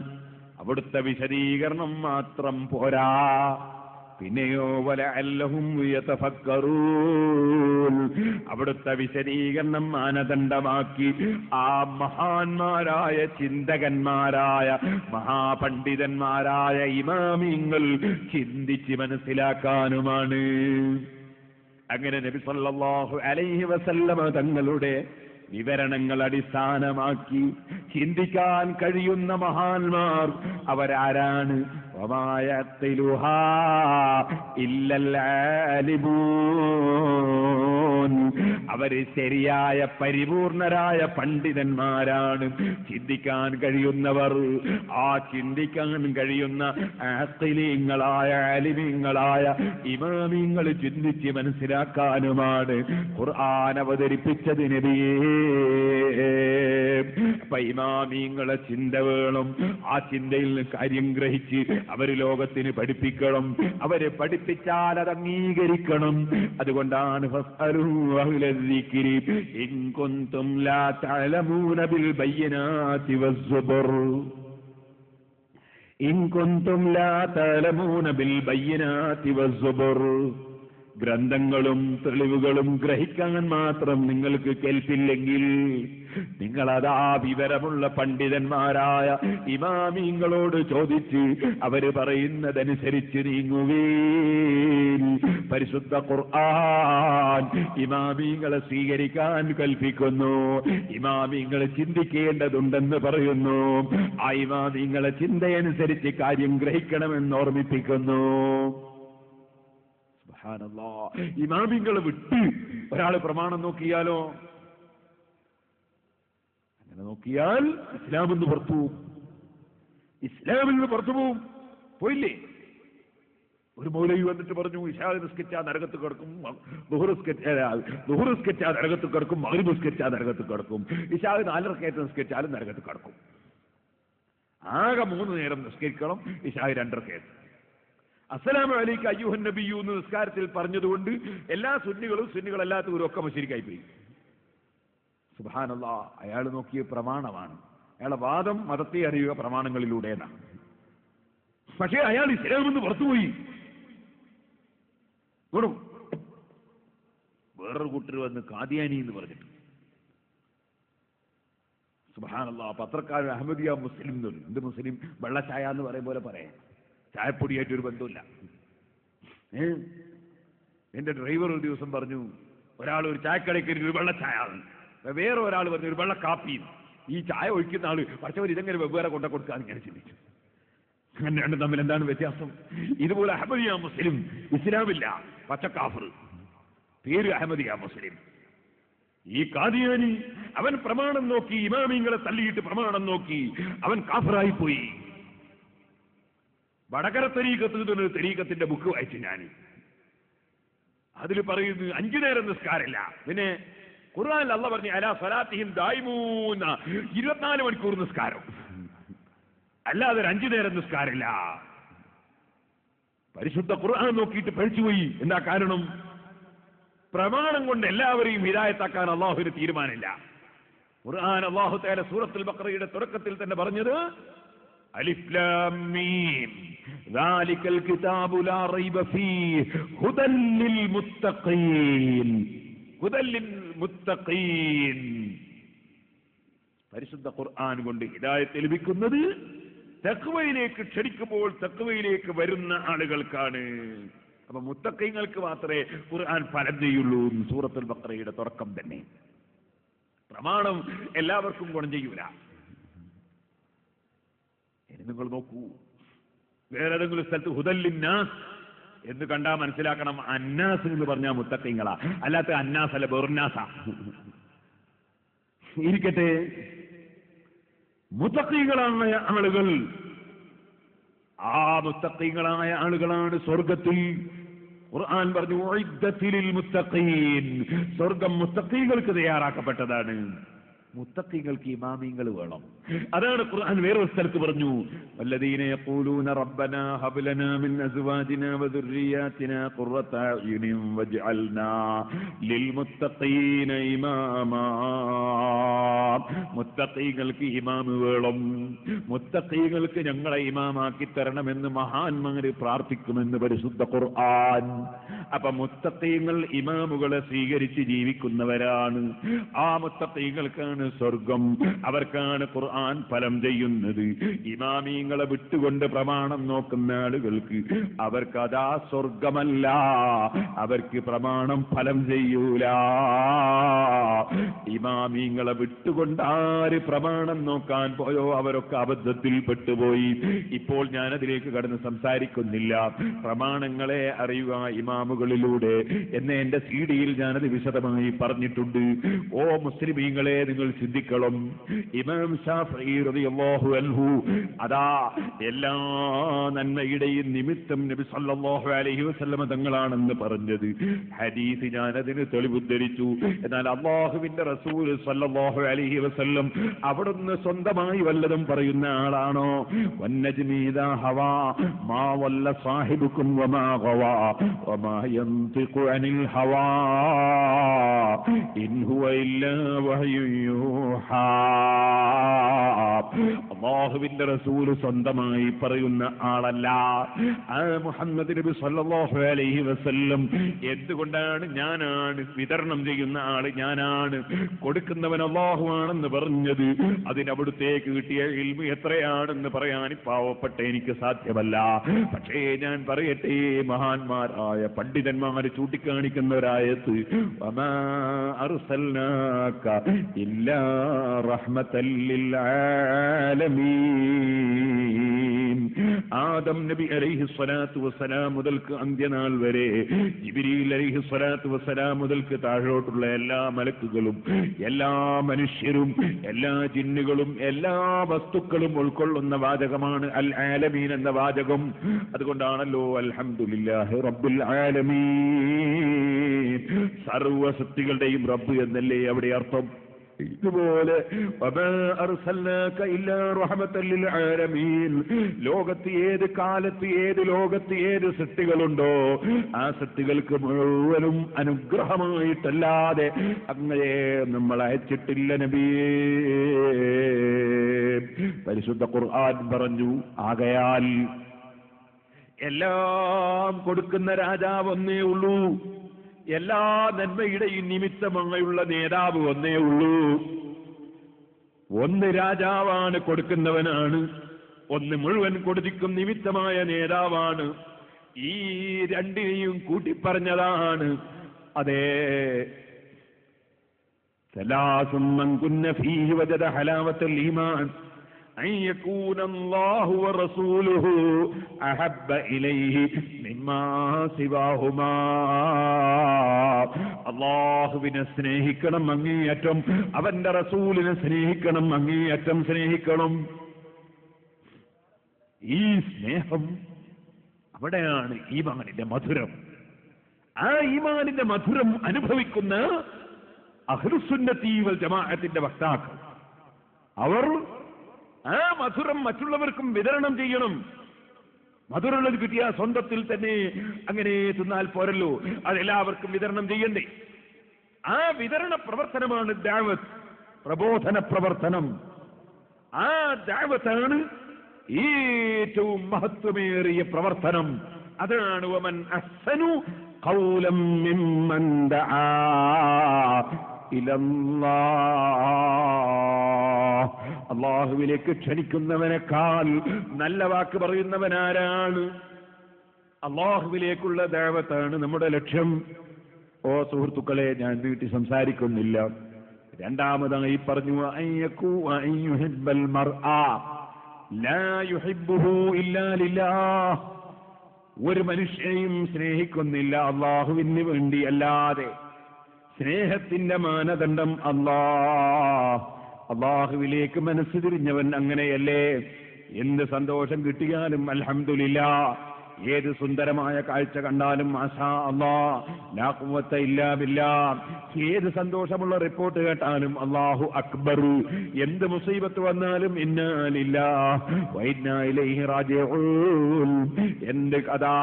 S1: അവിടുത്തെ വിശദീകരണം മാത്രം പോരാ, പിന്നെയോ വലഅല്ലഹും യതഫക്കറൂൻ, അവിടുത്തെ വിശദീകരണം മാനദണ്ഡമാക്കി ആ മഹാന്മാരായ ചിന്തകന്മാരായ മഹാപണ്ഡിതന്മാരായ ഇമാമിങ്ങൾ ചിന്തിച്ച് മനസ്സിലാക്കാനുമാണ്. അങ്ങനെ നബി സല്ലല്ലാഹു അലൈഹി വസല്ലമ തങ്ങളുടെ വിവരണങ്ങൾ അടിസ്ഥാനമാക്കി ചിന്തിക്കാൻ കഴിയുന്ന മഹാന്മാർ അവരാരാണ്? വമായത്തിലുഹാ ഇല്ലൽ ആലിമൂൻ, അവര് ശരിയായ പരിപൂർണരായ പണ്ഡിതന്മാരാണ്. ചിന്തിക്കാൻ കഴിയുന്നവർ, ആ ചിന്തിക്കാൻ കഴിയുന്ന ആഖിലീങ്ങളായ ആലിമീങ്ങളായ ഇമാമിങ്ങൾ ചിന്തിച്ച് മനസ്സിലാക്കാനുമാണ് ഖുർആൻ അവതരിപ്പിച്ചത് നബിയേ. അപ്പൊ ഇമാമിങ്ങളെ ചിന്ത വേണം. ആ ചിന്തയിൽ നിന്ന് കാര്യം ഗ്രഹിച്ച് അവര് ലോകത്തിന് പഠിപ്പിക്കണം. അവരെ പഠിപ്പിച്ചാൽ അത് അംഗീകരിക്കണം. അതുകൊണ്ടാണ് ഫസ്അലൂ അഹ്ലൽ ദിക്രി ഇൻ കുൻതും ലാ തഅലമൂന ബിൽ ബയ്യിനാതി വസ്സുബർ, ഇൻ കുൻതും ലാ തഅലമൂന ബിൽ ബയ്യിനാതി വസ്സുബർ. ഗ്രന്ഥങ്ങളും തെളിവുകളും ഗ്രഹിക്കാൻ മാത്രം നിങ്ങൾക്ക് കേൾപ്പില്ലെങ്കിൽ നിങ്ങളതാ വിവരമുള്ള പണ്ഡിതന്മാരായ ഇമാമിങ്ങളോട് ചോദിച്ച് അവര് പറയുന്നതനുസരിച്ച് നീങ്ങുവീൻ. പരിശുദ്ധ ഖുർആൻ ഇമാമിങ്ങളെ സ്വീകരിക്കാൻ കൽപ്പിക്കുന്നു. ഇമാമിങ്ങളെ ചിന്തിക്കേണ്ടതുണ്ടെന്ന് പറയുന്നു. ആ ഇമാമിങ്ങളെ ചിന്തയനുസരിച്ച് കാര്യം ഗ്രഹിക്കണമെന്ന് ഓർമ്മിപ്പിക്കുന്നു. ഇമാമിങ്ങളെ വിട്ട് ഒരാൾ പ്രമാണം നോക്കിയാലോ? അങ്ങനെ നോക്കിയാൽ ഇസ്ലാമിൽ നിന്ന് പുറത്തു പോവും. ഇസ്ലാമിൽ നിന്ന് പുറത്തു പോവും. പോയില്ലേ? ഒരു മൗലവി വന്നിട്ട് പറഞ്ഞു, ഇശാ നിസ്കരിച്ചാ നരകത്ത് കിടക്കും, ദുഹർ നിസ്കരിച്ചാ നരകത്ത് കിടക്കും, മഗ്രിബ് നിസ്കരിച്ചാ നരകത്ത് കിടക്കും, ഇശാ 4 റക്അത്ത് നിസ്കരിച്ചാലും നരകത്ത് കിടക്കും. ആകെ 3 നേരം നിസ്കരിക്കണം, ഇശാ 2 റക്അത്ത്. അസ്സലാമു അലൈക അയ്യുഹൻ നബിയ്യു എന്ന് നിസ്കാരത്തിൽ പറഞ്ഞതുകൊണ്ട് എല്ലാ സുന്നികളല്ലാത്തവരും ഒക്കെ മുശ്രിക്കായി പോയി. സുബ്ഹാനല്ലാഹ്, അയാൾ നോക്കിയ പ്രമാണമാണ്. അയാളെ വാദം മതത്തെ അറിയുക പ്രമാണങ്ങളിലൂടെയാണ്. പക്ഷേ അയാൾ ഇസ്ലാമിൽ നിന്ന് പുറത്തുപോയി. കൊടും. വേറൊരു കൂട്ടർ വന്ന് കാദിയാനി എന്ന് പറഞ്ഞിട്ട്, സുബ്ഹാനല്ലാഹ്, പത്രക്കാരൻ അഹമ്മദിയ മുസ്ലിം എന്ന് പറയും. എന്ത് മുസ്ലിം? വെള്ളച്ചായ എന്ന് പറയും പോലെ പറയാം. ചായപ്പൊടിയായിട്ട് ഒരു ബന്ധമില്ല. എന്റെ ഡ്രൈവർ ഒരു ദിവസം പറഞ്ഞു, ഒരാൾ ഒരു ചായക്കടയ്ക്ക് ഒരു വെള്ളച്ചായ, വേറെ ഒരാൾ പറഞ്ഞു ഒരു വെള്ള കാപ്പി. ഈ ചായ ഒഴിക്കുന്ന ആള് പക്ഷവർ ഇതെങ്ങനെ വെവ്വേറെ കൊണ്ട കൊടുക്കാന്ന് ഇങ്ങനെ ചിന്തിച്ചു. അങ്ങനെ രണ്ടും തമ്മിൽ എന്താണ് വ്യത്യാസം? ഇതുപോലെ അഹമ്മദിയ മുസ്ലിം, ഇസ്ലാമില്ല, പച്ചക്കാഫർ, പേര് അഹമ്മദിയ മുസ്ലിം. ഈ കാദിയാനി അവൻ പ്രമാണം നോക്കി, ഇമാമിങ്ങളെ തള്ളിയിട്ട് പ്രമാണം നോക്കി, അവൻ കാഫറായി പോയി. വടകര തരീഖത്ത് തരീഖത്തിന്റെ ബുക്ക് വായിച്ചു ഞാൻ. അതിൽ പറയുന്നത് 5 നേരം നിസ്കാരമില്ല. പിന്നെ ഖുർആനിൽ അല്ലാഹ് പറഞ്ഞു അലാ സ്വലാത്തിഹിം ദായിമൂന, 24 മണിക്കൂർ നിസ്കാരം, അല്ലാതെ 5 നേരം നിസ്കാരമില്ല. പരിശുദ്ധ ഖുർആൻ നോക്കിയിട്ട് പഠിച്ചുപോയി. എന്താ കാരണം? പ്രമാണം കൊണ്ട് എല്ലാവരെയും ഹിദായത്താക്കാൻ അള്ളാഹുവിന് തീരുമാനമില്ല. ഖുർആൻ അല്ലാഹു തആല സൂറത്തുൽ ബഖറയുടെ തുടക്കത്തിൽ തന്നെ പറഞ്ഞത് അലിഫ് ലാം മീം ദാലികൽ കിതാബു ലാ റൈബ ഫീഹി ഹുദൽ ലിൽ മുത്തഖീൻ. ഹുദൽ ലിൽ മുത്തഖീൻ. പരിശുദ്ധ ഖുർആൻ കൊണ്ട് ഹിദായത്ത് ലഭിക്കുന്നത് തഖ്വയിലേക്ക് ക്ഷണിക്കുമ്പോൾ തഖ്വയിലേക്ക് വരുന്ന ആളുകൾക്കാണ്. അപ്പൊ മുത്തഖീങ്ങൾക്ക് മാത്രമേ ഖുർആൻ ഫലം ചെയ്യുള്ളൂ. സൂറത്തുൽ ബഖറയുടെ തുടക്കം തന്നെ. പ്രമാണം എല്ലാവർക്കും ഗുണം ചെയ്യൂല. ഇനി നിങ്ങൾ നോക്കൂ, വേറെ ഏതെങ്കിലും സ്ഥലത്ത് ഹുദല്ലിന്നാസ് എന്ന് കണ്ടാൽ മനസ്സിലാക്കണം, അന്നാസ് എന്ന് പറഞ്ഞാൽ മുത്തഖീങ്ങളാ, അല്ലാത്ത അന്നാസ് അല്ല, ബെറുന്നാസാ. ഇരിക്കട്ടെ, മുത്തഖീങ്ങളായ ആളുകൾ, ആ മുത്തഖീങ്ങളായ ആളുകളാണ് സ്വർഗത്തിൽ. ഖുർആൻ പറഞ്ഞു ഉഇദ്ദത്തിൽ മുത്തഖീൻ, സ്വർഗം മുത്തഖീങ്ങൾക്ക് തയ്യാറാക്കപ്പെട്ടതാണ്. മുത്തഖീങ്ങൾക്ക് ഇമാമിങ്ങൾ വേണം. അതാണ് ഖുർആൻ വേറൊരു സ്ഥലത്ത് പറഞ്ഞു വല്ലദീന യഖൂലൂന റബ്ബനാ ഹബ് ലനാ മിൻ അസ്വാജിനാ വദുർരിയാതിനാ ഖുർറത അയുനിൻ വജ്അൽനാ ലിൽ മുത്തഖീന ഇമാമാ. മുത്തഖീങ്ങൾക്ക് ഇമാം വേണം. മുത്തഖീങ്ങൾക്ക് ഞങ്ങളെ ഇമാമാക്കി തരണമെന്ന് മഹാന്മാര് പ്രാർത്ഥിക്കുമെന്ന് പരിശുദ്ധ ഖുർആൻ. അപ്പൊ മുത്തഖീങ്ങൾ ഇമാമുകളെ സ്വീകരിച്ച് ജീവിക്കുന്നവരാണ്. ആ മുത്തഖീങ്ങൾക്കാണ് സ്വർഗം. അവർക്കാണ് ഖുർആൻ ഫലം ചെയ്യുന്നത്. ഇമാമീങ്ങളെ വിട്ടുകൊണ്ട് പ്രമാണം നോക്കുന്ന ആളുകൾക്ക് അവർക്ക് അതാ സ്വർഗമല്ല, അവർക്ക് പ്രമാണം ഫലം ചെയ്യൂല. ഇമാമീങ്ങളെ വിട്ടുകൊണ്ട് ആര് പ്രമാണം നോക്കാൻ പോയോ അവരൊക്കെ അബദ്ധത്തിൽ പെട്ടുപോയി. ഇപ്പോൾ ഞാനതിലേക്ക് കടന്ന് സംസാരിക്കുന്നില്ല. പ്രമാണങ്ങളെ അറിയുക ഇമാമുകളിലൂടെ എന്ന് എന്റെ CD-യിൽ ഞാനത് വിശദമായി പറഞ്ഞിട്ടുണ്ട്. ഓ മുസ്ലിമീങ്ങളെ, നിങ്ങൾ ചിന്തിക്കണം. ഇമാം ശാഫിഈ റളിയല്ലാഹു അൻഹു അതാ എല്ലാ നന്മയുടെയും നിമിത്തം നബി സല്ലല്ലാഹു അലൈഹി വസല്ലം തങ്ങളാണെന്ന് പറഞ്ഞത് ഹദീസ് ഞാനതിന് തെളിവുദ്ധരിച്ചു. എന്നാൽ അല്ലാഹുവിന്റെ റസൂൽ സല്ലല്ലാഹു അലൈഹി വസല്ലം അവിടുന്ന് സ്വന്തമായി വല്ലതും പറയുന്ന ആളാണോ? വന്നജ്മി ഇദാ ഹവാ മാ വല്ല സാഹിബുക്കും വമാ ഗവാ വമാ യൻതിഖു അനിൽ ഹവാ ഇൻ ഹുവ ഇല്ലാ വഹ്യു യൂഹാ. അല്ലാഹുവിന്റെ റസൂൽ സ്വന്തമായി പറയുന്ന ആളല്ല. ആ മുഹമ്മദ് നബി സല്ലല്ലാഹു അലൈഹി വസല്ലം എന്തുകൊണ്ടാണ് ഞാനാണ് വിതരണം ചെയ്യുന്ന ആള്, ഞാനാണ് കൊടുക്കുന്നവൻ അല്ലാഹുവാണെന്ന് പറഞ്ഞത്? അതിനവിടുത്തേക്ക് കിട്ടിയ ഇൽമ് എത്രയാണെന്ന് പറയാൻ പാവപ്പെട്ട എനിക്ക് സാധ്യമല്ല. പക്ഷേ ഞാൻ പറയട്ടെ, മഹാന്മാരായ പണ്ഡിതന്മാർ ചൂണ്ടിക്കാണിക്കുന്ന ഒരായത്ത് വമാ അർസൽനാക ഇല്ലാ റഹ്മത്തൽ ലിൽ ആലമീൻ. ആദം നബി അലൈഹി സ്വലാത്തു വസ്സലാം മുതൽക്ക് അന്ത്യനാൾ വരെ, ജിബ്രീൽ അലൈഹി സ്വലാത്തു വസ്സലാം മുതൽക്ക് താഴോട്ടുള്ള എല്ലാ മലക്കുകളും എല്ലാ മനുഷ്യരും എല്ലാ ജിന്നുകളും എല്ലാ വസ്തുക്കളും ഉൾക്കൊള്ളുന്ന വാചകമാണ് അൽ ആലമീൻ എന്ന വാചകം. അതുകൊണ്ടാണല്ലോ അൽഹംദുലില്ലാഹി റബ്ബിൽ ആലമീൻ, സർവ്വസൃഷ്ടികളുടെയും റബ്ബ് എന്നല്ലേ അവിടെ അർത്ഥം. ഇതുപോലെ ലോകത്ത് ഏത് കാലത്ത് ഏത് ലോകത്ത് ഏത് സൃഷ്ടികളുണ്ടോ ആ സൃഷ്ടികൾക്ക് മുഴുവനും അനുഗ്രഹമായിട്ടല്ലാതെ അങ്ങനെ നമ്മൾ അയച്ചിട്ടില്ല നബിയേ. പരിശുദ്ധ ഖുർആൻ പറഞ്ഞു, ആകയാൽ എല്ലാം കൊടുക്കുന്ന രാജാവ് ഒന്നേ ഉള്ളൂ. എല്ലാ നന്മയുടെയും നിമിത്തമായുള്ള നേതാവ് ഒന്നേ ഉള്ളൂ. ഒന്ന് രാജാവാണ്, കൊടുക്കുന്നവനാണ്. ഒന്ന് മുഴുവൻ കൊടുതിക്കും നിമിത്തമായ നേതാവാണ്. ഈ രണ്ടിനെയും കൂട്ടിപ്പറഞ്ഞതാണ്. അതേ, സലാസുൻ മൻ കുന്ന ഫീഹി വജദ ഹലാവത്തുൽ ഈമാൻ അൻ യകൂന അല്ലാഹു വറസൂലുഹു അഹബ്ബ ഇലൈഹി മിമ്മാ സിവാഹുമാ. അല്ലാഹുവിനെ സ്നേഹിക്കണം അങ്ങേയറ്റം, അവന്റെ റസൂലിനെ സ്നേഹിക്കണം അങ്ങേയറ്റം സ്നേഹിക്കണം. ഈ സ്നേഹം, അവിടെയാണ് ഈമാനിന്റെ മധുരം. ആ ഈമാനിന്റെ മധുരം അനുഭവിക്കുന്ന അഹ്ലുസുന്നത്തി വൽ ജമാഅത്തിന്റെ വക്താക്കൾ, അവർ ആ മധുരം മറ്റുള്ളവർക്കും വിതരണം ചെയ്യണം. മധുരമുള്ളത് കിട്ടിയ സ്വന്തത്തിൽ തന്നെ അങ്ങനെ തിന്നാൽ പോരല്ലോ, അതെല്ലാവർക്കും വിതരണം ചെയ്യണ്ടേ. ആ വിതരണ പ്രവർത്തനമാണ് ദഅവത്ത്, പ്രബോധന പ്രവർത്തനം. ആ ദഅവത്താണ് ഏറ്റവും മഹത്വമേറിയ പ്രവർത്തനം. അതാണ് വമൻ അഹ്സനു ഖൗലൻ മിമ്മൻ ദആ ഇലല്ലാഹ്. അല്ലാഹുവിലേക്ക് ക്ഷണിക്കുന്നവനേക്കാൾ നല്ല വാക്ക് പറയുന്നവനാരാണ്? അല്ലാഹുവിലേക്കുള്ള ദഅവത്താണ് നമ്മുടെ ലക്ഷ്യം. ഓ സുഹൃത്തുക്കളെ, ഞാൻ നീട്ടി സംസാരിക്കുന്നില്ല. രണ്ടാമതായി പറഞ്ഞു അയ്യുഹിബ്ബൽ മർആ ലാ യുഹിബ്ബുഹു ഇല്ലാ ലില്ലാഹ്. ഒരു മനുഷ്യനെയും സ്നേഹിക്കുന്നില്ല അല്ലാഹുവിന് വേണ്ടി അല്ലാതെ. സ്നേഹത്തിന്റെ മാനദണ്ഡം അല്ലാഹുവിലേക്ക് മനസ്സ് തിരിഞ്ഞവൻ അങ്ങനെയല്ലേ. എന്ത് സന്തോഷം കിട്ടിയാലും അൽഹംദുലില്ലാഹ്, ഏത് സുന്ദരമായ കാഴ്ച കണ്ടാലും മാഷാ അല്ലാഹ് ലാ ഖുവത ഇല്ലാ ബില്ലാഹ്, ഏത് സന്തോഷമുള്ള റിപ്പോർട്ട് കേട്ടാലും അല്ലാഹു അക്ബർ, എന്ത് മുസീബത്ത് വന്നാലും ഇന്നാ ലില്ലാഹി വ ഇന്നാ ഇലൈഹി റാജിഊൻ, എന്ത് കഥാ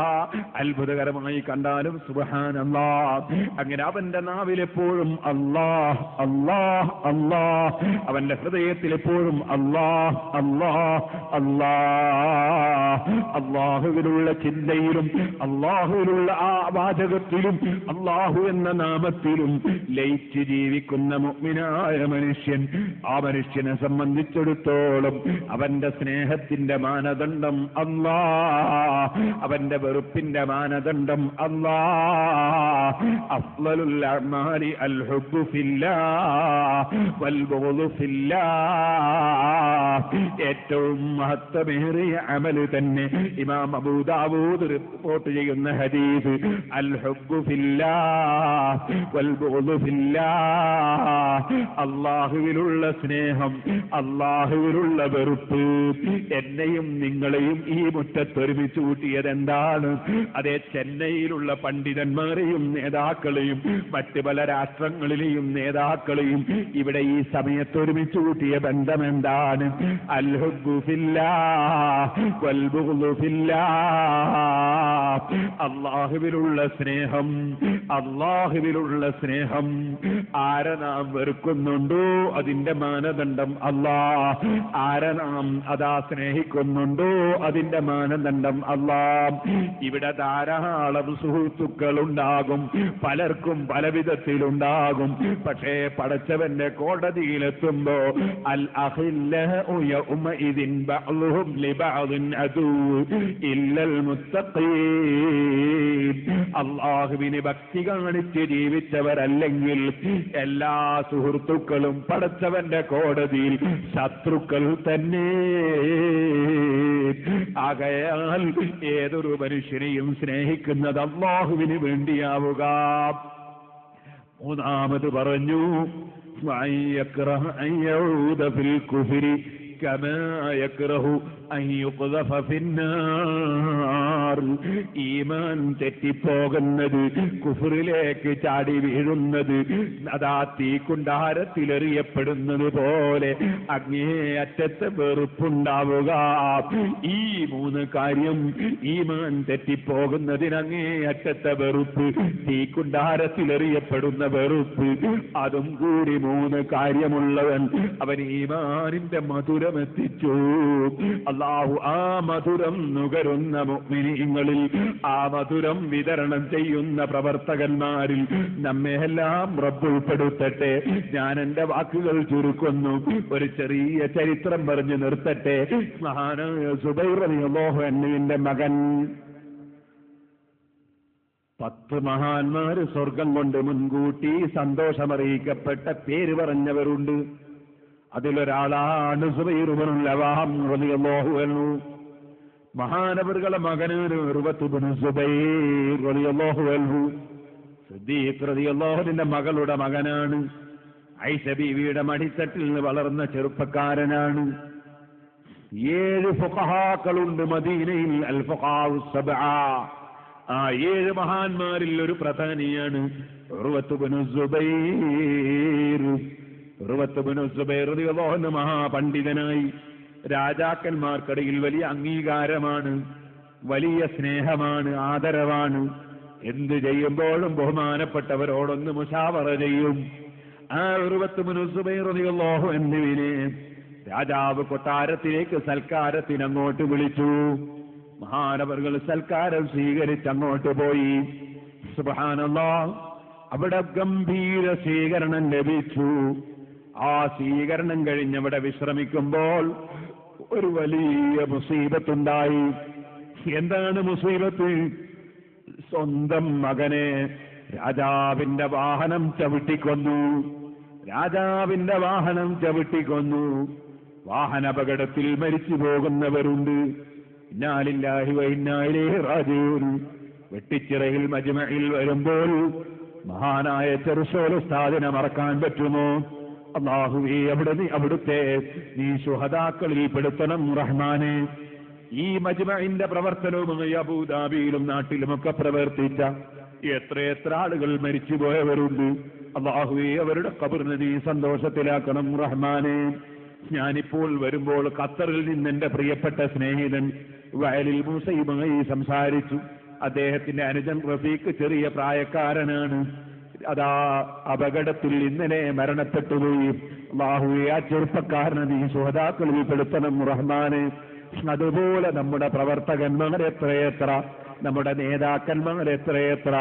S1: അത്ഭുതകരമായി കണ്ടാലും സുബ്ഹാനല്ലാഹ്. അങ്ങനെ അവന്റെ നാവിൽ എപ്പോഴും അല്ലാഹ് അല്ലാഹ് അല്ലാഹ്, അവന്റെ ഹൃദയത്തിൽ എപ്പോഴും അല്ലാഹ് അല്ലാഹ് അല്ലാഹ്. അല്ലാഹുവിനുള്ള ചിന്തയിലും അല്ലാഹുവിലുള്ള ആ വാചകത്തിലും അല്ലാഹു എന്ന നാമത്തിലും ലയിച്ച് ജീവിക്കുന്ന മുഅ്മിനായ മനുഷ്യൻ, ആ മനുഷ്യനെ സംബന്ധിച്ചിടത്തോളം അവന്റെ സ്നേഹത്തിന്റെ മാനദണ്ഡം അല്ലാഹ്, അവന്റെ വെറുപ്പിന്റെ മാനദണ്ഡം അല്ലാഹ്. അഫ്ളലുൽ അഅ്മാലി അൽ ഹുബ്ബു ഫില്ലാഹ് വൽ ബുഗ്ദു ഫില്ലാഹ്. ഏറ്റവും മഹത്വമേറിയ അമല് തന്നെ ഇമാം അബൂ ദാവൂദ് റിപ്പോർട്ട് ചെയ്യുന്ന ഹദീസ്, അൽ ഹുബ്ബു ഫില്ലാഹ് വൽ ബുഗ്ദു ഫില്ലാഹ്. അല്ലാഹുവിലുള്ള സ്നേഹം, അല്ലാഹുവിലുള്ള വെറുപ്പ്. എന്നെയും നിങ്ങളെയും ഈ മുറ്റത്തൊരുമിച്ച് കൂട്ടിയത് എന്താണ്? അതേ, ചെന്നൈയിലുള്ള പണ്ഡിതന്മാരെയും നേതാക്കളെയും മറ്റ് പല രാഷ്ട്രങ്ങളിലെയും നേതാക്കളെയും ഇവിടെ ഈ സമയത്തൊരുമിച്ച് കൂട്ടിയ ബന്ധം എന്താണ്? അൽ ഹുബ്ബു ഫില്ലാഹ് വൽ ബുഗ്ദു ഫില്ലാഹ്. അല്ലാഹുവിലുള്ള സ്നേഹം, അല്ലാഹുവിലുള്ള സ്നേഹം. ആരെ നാം വെറുക്കുന്നുണ്ടോ അതിന്റെ മാനദണ്ഡം അല്ലാഹ്, ആരെ നാം അതാ സ്നേഹിക്കുന്നുണ്ടോ അതിന്റെ മാനദണ്ഡം അല്ലാഹ്. ഇവിടെ ധാരാളം സുഹൃത്തുക്കൾ ഉണ്ടാകും, പലർക്കും പല വിധത്തിലുണ്ടാകും. പക്ഷേ പടച്ചവന്റെ കോടതിയിലെത്തുമ്പോ അൽ അഖില്ലഉ യൗമഇദിൻ ബഅ്ളുഹും ലിബഅദിൻ അദൂ ഇല്ലൽ മുത്തഖീൻ. അല്ലാഹുവിനെ ഭക്തി കാണിച്ച് ജീവിച്ചവരല്ലെങ്കിൽ എല്ലാ സുഹൃത്തുക്കളും പടച്ചവന്റെ കോടതിയിൽ ശത്രുക്കൾ തന്നെ. ആകയാൽ ഏതൊരു മനുഷ്യനെയും സ്നേഹിക്കുന്നത് അല്ലാഹുവിന് വേണ്ടിയാവുക. മൂന്നാമത് പറഞ്ഞു ഫിൽ കുഫ്രി കമാ യക്റഹു അൻ യുഖ്ദഫ ഫിന്നാർ. ഈമാൻ തെറ്റിപ്പോകുന്നത്, കുഫറിലേക്ക് ചാടി വീഴുന്നത് അതാ തീക്കുണ്ടാരത്തിലെറിയപ്പെടുന്നത് പോലെ അങ്ങേയറ്റത്തെ വെറുപ്പുണ്ടാവുക. ഈ 3 കാര്യം, ഈമാൻ തെറ്റിപ്പോകുന്നതിന് അങ്ങേയറ്റത്തെ വെറുപ്പ്, തീക്കുണ്ടാരത്തിലെറിയപ്പെടുന്ന വെറുപ്പ്, അതും കൂടി 3 കാര്യമുള്ളവൻ അവൻ ഈമാനിന്റെ മധുരമെത്തിച്ചു. അല്ലാഹു ആ മധുരം നുകരുന്ന മുഅ്മിനീങ്ങളിൽ, ആ മധുരം വിതരണം ചെയ്യുന്ന പ്രവർത്തകന്മാരിൽ നമ്മെ എല്ലാം റബ്ബ് ഉൾപ്പെടുത്തട്ടെ. ഞാൻ എന്റെ വാക്കുകൾ ചുരുക്കുന്നു, ഒരു ചെറിയ ചരിത്രം പറഞ്ഞു നിർത്തട്ടെ. മഹാനായ സുബൈർ റളിയല്ലാഹു അൻഹുവിന്റെ മകൻ, 10 മഹാന്മാര് സ്വർഗം കൊണ്ട് മുൻകൂട്ടി സന്തോഷമറിയിക്കപ്പെട്ട പേര് പറഞ്ഞവരുണ്ട്. അതിലൊരാളാണ് സുബൈർ ഇബ്നുൽ അവ്വാം റളിയല്ലാഹു അൻഹു. മഹാനവറുകളെ മകനാണ് ഉർവത്ത് ഇബ്നു സുബൈർ റളിയല്ലാഹു അൻഹു. സിദ്ദീഖ് റളിയല്ലാഹുവിന്റെ മകളുടെ മകനാണ്. ഐഷ ബീവിയുടെ മടിത്തട്ടിൽ നിന്ന് വളർന്ന ചെറുപ്പക്കാരനാണ്. 7 ഫുഖഹാക്കളുണ്ട് മദീനയിൽ, അൽ ഫുഖഹാഉ സബ്ആ. ആ 7 മഹാന്മാരിൽ ഒരു പ്രധാനിയാണ് ഉർവത്ത് ഇബ്നു സുബൈർ. ഉർവത്ത് ഇബ്നു സുബൈർ റളിയല്ലാഹു അൻഹു മഹാപണ്ഡിതനായി, രാജാക്കന്മാർക്കിടയിൽ വലിയ അംഗീകാരമാണ്, വലിയ സ്നേഹമാണ്, ആദരവാണ്. എന്ത് ചെയ്യുമ്പോഴും ബഹുമാനപ്പെട്ടവരോടൊന്ന് മുശാവറ ചെയ്യും. ആ ഉർവത്ത് ഇബ്നു സുബൈർ റളിയല്ലാഹു അൻഹുവിനെ രാജാവ് കൊട്ടാരത്തിലേക്ക് സൽക്കാരത്തിന് അങ്ങോട്ട് വിളിച്ചു. മഹാനവറുകൾ സൽക്കാരം സ്വീകരിച്ച് അങ്ങോട്ട് പോയി. സുബ്ഹാനല്ലാഹ്, അവിടെ ഗംഭീര സ്വീകരണം ലഭിച്ചു. ആ സ്വീകരണം കഴിഞ്ഞവിടെ വിശ്രമിക്കുമ്പോൾ ഒരു വലിയ മുസീബത്തുണ്ടായി. എന്താണ് മുസീബത്ത്? സ്വന്തം മകനെ രാജാവിന്റെ വാഹനം ചവിട്ടിക്കൊന്നു. രാജാവിന്റെ വാഹനം ചവിട്ടിക്കൊന്നു. വാഹനാപകടത്തിൽ മരിച്ചു പോകുന്നവരുണ്ട്. ഇന്നാ ലില്ലാഹി വ ഇന്നാ ഇലൈഹി റാജിഊൻ. വെട്ടിച്ചിറയിൽ മജ്മഇൽ വരുമ്പോൾ മഹാനായ ചെറുശോൽ ഉസ്താദിനെ മറക്കാൻ പറ്റുമോ? അല്ലാഹുവേ, അവിടുത്തെ നീ ശുഹദാക്കളിൽ പെടുത്തണം റഹ്മാനെ. ഈ മജ്മഇന്റെ പ്രവർത്തനവുമായി അബൂദാബിയിലും നാട്ടിലുമൊക്കെ പ്രവർത്തിച്ച എത്ര ആളുകൾ മരിച്ചുപോയവരുണ്ട്. അല്ലാഹുവേ, അവരുടെ ഖബറിനെ നീ സന്തോഷത്തിലാക്കണം റഹ്മാനെ. ഞാനിപ്പോൾ വരുമ്പോൾ ഖത്തറിൽ നിന്ന് എന്റെ പ്രിയപ്പെട്ട സ്നേഹിതൻ വയലിൽ മൂസയുമായി സംസാരിച്ചു. അദ്ദേഹത്തിന്റെ അനുജൻ റഫീഖ് ചെറിയ പ്രായക്കാരനാണ്. അതാ അപകടത്തിൽ ഇന്നലെ മരണപ്പെട്ടുപോയി. അല്ലാഹുവേ, ആ ചെറുപ്പക്കാരനെ നീ ശുഹദാക്കളിൽ പെടുത്തണം റഹ്മാനെ. അതുപോലെ നമ്മുടെ പ്രവർത്തകന്മാർ എത്രയെത്ര, നമ്മുടെ നേതാക്കന്മാർ എത്രയെത്ര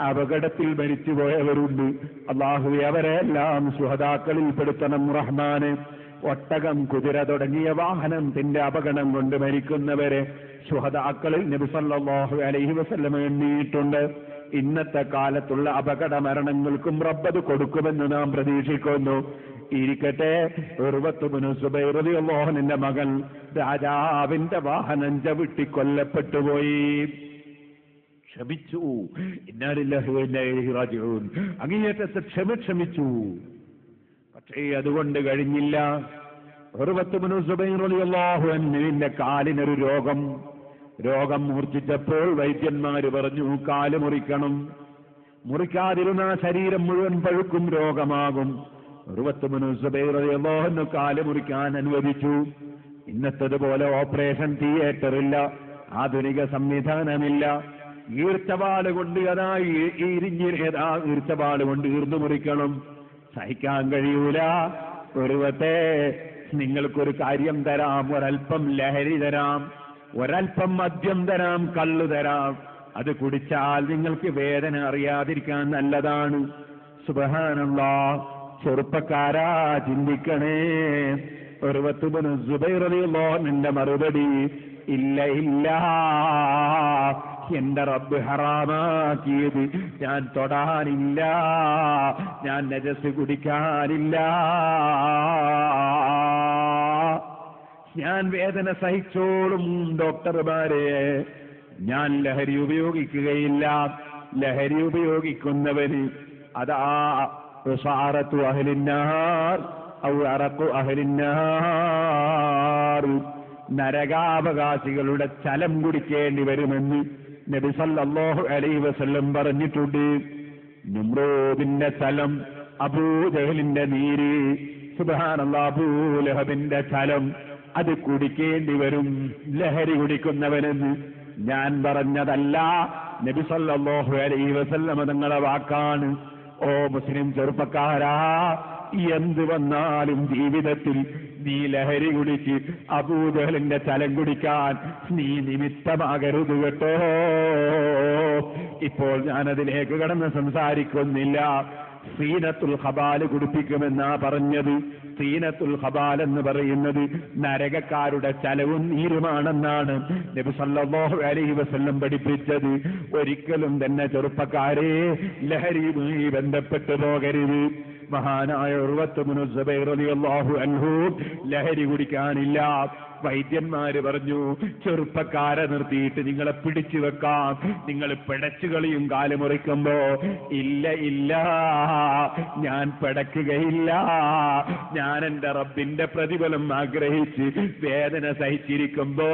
S1: അപകടത്തിൽ മരിച്ചുപോയവരുണ്ട്. അല്ലാഹുവേ, അവരെല്ലാം ശുഹദാക്കളിൽ പെടുത്തണം റഹ്മാനെ. ഒട്ടകം, കുതിര തുടങ്ങിയ വാഹനത്തിന്റെ അപകടം കൊണ്ട് മരിക്കുന്നവരെ ശുഹദാക്കളിൽ നബി സല്ലല്ലാഹു അലൈഹി വസല്ലം എണ്ണിയിട്ടുണ്ട്. ഇന്നത്തെ കാലത്തുള്ള അപകട മരണങ്ങൾക്കും റബ്ബ് കൊടുക്കുമെന്ന് നാം പ്രതീക്ഷിക്കുന്നു. ഇരിക്കട്ടെ, ഉർവത്ത് ഇബ്നു സുബൈർ റളിയല്ലാഹു അൻഹുവിന്റെ മകൻ രാജാവിന്റെ വാഹനം ചവിട്ടി കൊല്ലപ്പെട്ടുപോയി. ക്ഷമിച്ചു. ഇന്നാ ലില്ലാഹി വ ഇന്നാ ഇലൈഹി റാജിഊൻ. അങ്ങേയറ്റത്തെ ക്ഷമിച്ചു. പക്ഷേ അതുകൊണ്ട് കഴിഞ്ഞില്ല. ഉർവത്ത് ഇബ്നു സുബൈർ റളിയല്ലാഹു അൻഹുവിന്റെ കാലിനൊരു രോഗം മൂർച്ഛിച്ചപ്പോൾ വൈദ്യന്മാര് പറഞ്ഞു, കാല് മുറിക്കണം. മുറിക്കാതിരുന്ന ശരീരം മുഴുവൻ പഴുക്കും, രോഗമാകും. ഉർവത്ത് ഇബ്നു സുബൈർ റളിയല്ലാഹു അൻഹു കാല് മുറിക്കാൻ അനുവദിച്ചു. ഇന്നത്തതുപോലെ ഓപ്പറേഷൻ തിയേറ്റർ ഇല്ല, ആധുനിക സംവിധാനമില്ല. ഈർച്ചവാള് കൊണ്ട് ഈർച്ചവാള് കൊണ്ട് ഈർന്നു മുറിക്കണം. സഹിക്കാൻ കഴിയൂല. ഉർവത്തെ, നിങ്ങൾക്കൊരു കാര്യം തരാം, ഒരൽപ്പം ലഹരി തരാം, ഒരൽപ്പം മദ്യം തരാം, കള്ളു തരാം. അത് കുടിച്ചാൽ നിങ്ങൾക്ക് വേദന അറിയാതിരിക്കാൻ നല്ലതാണ്. സുബ്ഹാനല്ലാഹ്, ചെറുപ്പക്കാരാ ചിന്തിക്കണേ. ഉർവത്ത് ഇബ്നു സുബൈർ റളിയല്ലാഹു അൻഹുവിന്റെ മറുപടി, ഇല്ല, എന്റെ റബ്ബ് ഹറാമാക്കിയത് ഞാൻ തൊടാനില്ല, ഞാൻ നജസ് കുടിക്കാനില്ല, ഞാൻ വേദന സഹിച്ചോളും ഡോക്ടർമാരെ, ഞാൻ ലഹരി ഉപയോഗിക്കുകയില്ല. ലഹരി ഉപയോഗിക്കുന്നവന് അതാ ഉസാറത്തു അഹ്ലിന്നാർ ഔ അറഖു അഹ്ലിന്നാർ, നരകാവകാശികളുടെ ചലം കുടിക്കേണ്ടി വരുമെന്ന് നബി സല്ലല്ലാഹു അലൈഹി വസല്ലം പറഞ്ഞിട്ടുണ്ട്, നമ്രൂദിന്റെ ചലം, അബൂജഹലിന്റെ നീര്, സുബ്ഹാനല്ലാഹ്, അബൂലഹബിന്റെ ചലം, അത് കുടിക്കേണ്ടി വരും ലഹരി കുടിക്കുന്നവനെന്ന്. ഞാൻ പറഞ്ഞതല്ല, നബി സല്ലല്ലാഹു അലൈഹി വസല്ലം തങ്ങളുടെ വാക്കാണ്. ഓ മുസ്ലിം ചെറുപ്പക്കാരാ, എന്ത് വന്നാലും ജീവിതത്തിൽ നീ ലഹരി കുടിച്ച് അബൂജഹലിന്റെ ചലം കുടിക്കാൻ നീ നിമിത്തമാകരുത് കേട്ടോ. ഇപ്പോൾ ഞാനതിലേക്ക് കടന്ന് സംസാരിക്കുന്നില്ല. സീനത്തുൽ ഖബാൽ കുടിപ്പിക്കുമെന്നാ പറഞ്ഞത്. സീനത്തുൽ ഖബാൽ എന്ന് പറയുന്നത് നരകക്കാരുടെ ചലവും നീരുമാണെന്നാണ് നബി സല്ലല്ലാഹു അലൈഹി വസല്ലം പഠിപ്പിച്ചത്. ഒരിക്കലും തന്നെ ചെറുപ്പക്കാരെ ലഹരിയുമായി ബന്ധപ്പെട്ടു പോകരുത്. മഹാനായ ഉർവത്ത് ഇബ്നു സുബൈർ റളിയല്ലാഹു അൻഹു ലഹരി കുടിക്കാനില്ല. വൈദ്യന്മാര് പറഞ്ഞു, ചെറുപ്പക്കാരെ നിർത്തിയിട്ട് നിങ്ങളെ പിടിച്ചു വെക്കാം, നിങ്ങൾ പിടച്ചുകളിയും കാല് മുറിക്കുമ്പോ. ഇല്ല ഇല്ല, ഞാൻ പിടക്കുകയില്ല. ഞാൻ എന്റെ റബ്ബിന്റെ പ്രതിഫലം ആഗ്രഹിച്ച് വേദന സഹിച്ചിരിക്കുമ്പോ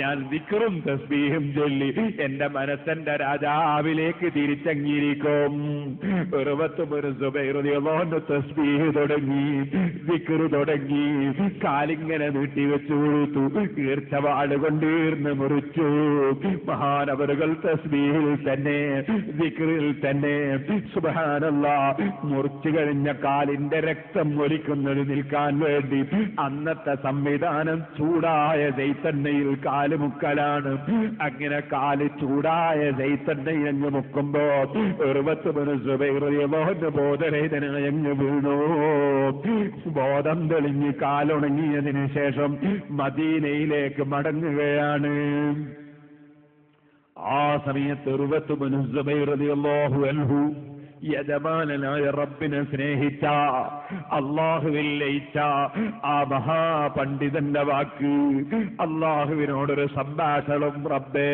S1: ഞാൻ ദിക്റും തസ്ബീഹും ചൊല്ലി എന്റെ മനസ്സെന്റെ രാജാവിലേക്ക് തിരിച്ചങ്ങിയിരിക്കും. തസ്ബീഹ് തുടങ്ങി, ദിക്റ് തുടങ്ങി, കാലിങ്ങനെ നീട്ടിവെച്ചു കൊടുത്തു, ഈർച്ചവാട് കൊണ്ടീർന്ന് മുറിച്ചു. മഹാനവറുകൾ തസ്ബീഹിൽ തന്നെ, ദിക്റിൽ തന്നെ, സുബ്ഹാനല്ലാഹ്, മുറിച്ചു കഴിഞ്ഞ കാലിന്റെ രക്തം ഒലിക്കുന്നത് നിൽക്കാൻ വേണ്ടി അന്നത്തെ സംവിധാനം ചൂടായ ദൈത്തെണ്ണയിൽ കാല് മുക്കലാണ്. അങ്ങനെ കാല് ചൂടായ ദൈത്തെണ്ണയിൽ അങ്ങ് മുക്കുമ്പോ ഉർവത്ത് ഇബ്നു സുബൈർ റളിയല്ലാഹു ബോധരഹിതനായ അങ്ങ് വീണു. ബോധം തെളിഞ്ഞ് കാലുണങ്ങിയതിനു ശേഷം മദീനയിലേക്ക് മടങ്ങുകയാണ്. ആ സമയത്ത് ഉർവത്ത് ഇബ്നു സുബൈർ റളിയല്ലാഹു അൻഹു യജമാനനായ റബ്ബിനെ സ്നേഹിച്ച, അള്ളാഹുവിൽ ലയിച്ച ആ മഹാപണ്ഡിതന്റെ വാക്ക്, അള്ളാഹുവിനോടൊരു സംഭാഷണം, റബ്ബേ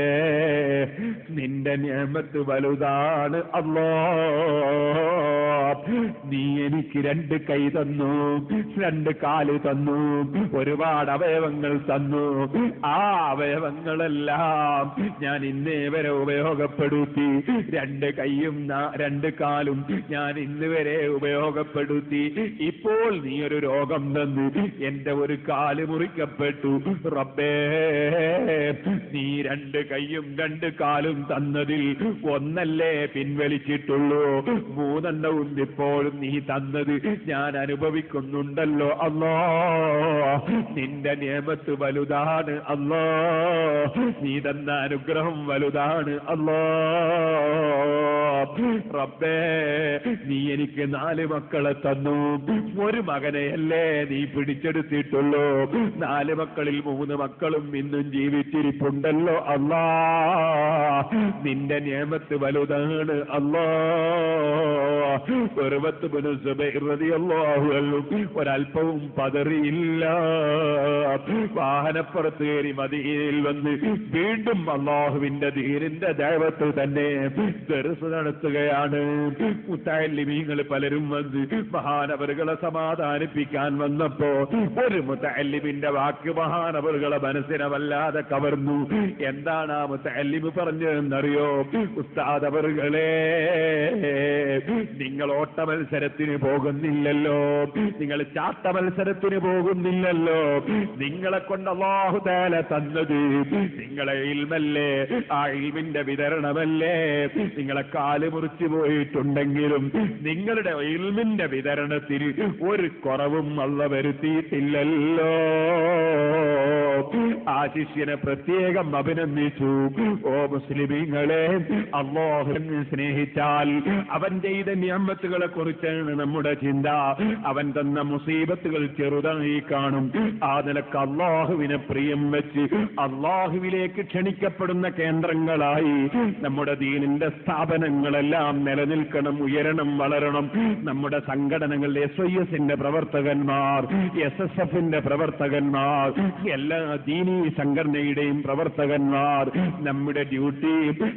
S1: നിന്റെ നിഅമത്ത് വലുതാണ് അല്ലാഹ്, നീ എനിക്ക് 2 കൈ തന്നു, 2 കാല് തന്നു, ഒരുപാട് അവയവങ്ങൾ തന്നു. ആ അവയവങ്ങളെല്ലാം ഞാൻ ഇന്നേ വരെ ഉപയോഗപ്പെടുത്തി. 2 കൈയും 2 കാലും ഞാൻ ഇന്ന് വരെ ഉപയോഗപ്പെടുത്തി. ഇപ്പോൾ നീ ഒരു രോഗം തന്നു, എന്റെ ഒരു കാല് മുറിക്കപ്പെട്ടു. റബ്ബേ നീ 2 കൈയും 2 കാലും തന്നതിൽ ഒന്നല്ലേ പിൻവലിച്ചിട്ടുള്ളൂ, 3 ഇപ്പോഴും നീ തന്നത് ഞാൻ അനുഭവിക്കുന്നുണ്ടല്ലോ അല്ലാഹ്. നിന്റെ നിഅമത്ത് വലുതാണ് അല്ലാഹ്, നീ തന്ന അനുഗ്രഹം വലുതാണ് അല്ലാഹ്. റബ്ബേ നീ എനിക്ക് 4 മക്കളെ തന്നു, ഒരു മകനെയല്ലേ നീ പിടിച്ചെടുത്തിട്ടുള്ളൂ. 4 മക്കളിൽ 3 മക്കളും ഇന്നും ജീവിച്ചിരിപ്പുണ്ടല്ലോ അല്ലാഹ്. നിന്റെ നിഅമത്ത് വലുതാണ് അല്ലാഹ്. ഉർവത്ത് ഇബ്നു സുബൈർ റളിയല്ലാഹു അൻഹു ഒരൽപ്പവും പതറിയില്ല. വാഹനപ്പുറത്ത് കയറി മദീനയിൽ വന്ന് വീണ്ടും അല്ലാഹുവിന്റെ ദീനിന്റെ ദഅവത്ത് തന്നെ ദർസ് നടത്തുകയാണ്. മുതഅല്ലിമീങ്ങൾ പലരും വന്ന് മഹാനവറുകളെ സമാധാനിപ്പിക്കാൻ വന്നപ്പോ ഒരു മുതഅല്ലിമിന്റെ വാക്ക് മഹാനവറുകളെ മനസ്സിനെ വല്ലാതെ കവർന്നു. എന്താണ് ആ മുതഅല്ലിമ് പറഞ്ഞതെന്നറിയോ? ഉസ്താദ് അവറുകളെ, നിങ്ങൾ ഓട്ട മത്സരത്തിന് പോകുന്നില്ലല്ലോ, നിങ്ങൾ ചാട്ട മത്സരത്തിന് പോകുന്നില്ലല്ലോ, നിങ്ങളെ കൊണ്ട് അല്ലാഹു തആല തന്നത് നിങ്ങളെ ഇൽമല്ലേ, ആ ഇൽമിന്റെ വിതരണമല്ലേ. നിങ്ങളെ കാല് മുറിച്ചു പോയിട്ടുണ്ടെങ്കിലും നിങ്ങളുടെ ഇൽമിന്റെ വിതരണത്തിന് ഒരു കുറവും അല്ലാഹു വരുത്തിയിട്ടില്ലല്ലോ. ആ ശിഷ്യനെ പ്രത്യേകം അഭിനന്ദിച്ചു. ഓ മുസ്ലിമീങ്ങളെ, അല്ലാഹുവിനെ സ്നേഹിച്ചാൽ അവൻ ചെയ്ത നിഅമത്തുകളെ കുറിച്ചാണ് നമ്മുടെ ചിന്ത. അവൻ തന്ന മുസീബത്തുകൾ ചെറുതായി കാണും. ആ നിലക്ക് അല്ലാഹുവിനെ പ്രിയം വെച്ച് അല്ലാഹുവിലേക്ക് ക്ഷണിക്കപ്പെടുന്ന കേന്ദ്രങ്ങളായി നമ്മുടെ ദീനിന്റെ സ്ഥാപനങ്ങളെല്ലാം നിലനിൽക്കണം, ഉയരണം, വളരണം. നമ്മുടെ സംഘടനകൾ, SYS-ന്റെ പ്രവർത്തകന്മാർ, SSF-ന്റെ പ്രവർത്തകന്മാർ, എല്ലാ ദീനീ
S2: സംഘടനയുടെയും പ്രവർത്തകന്മാർ നമ്മുടെ ഡ്യൂട്ടി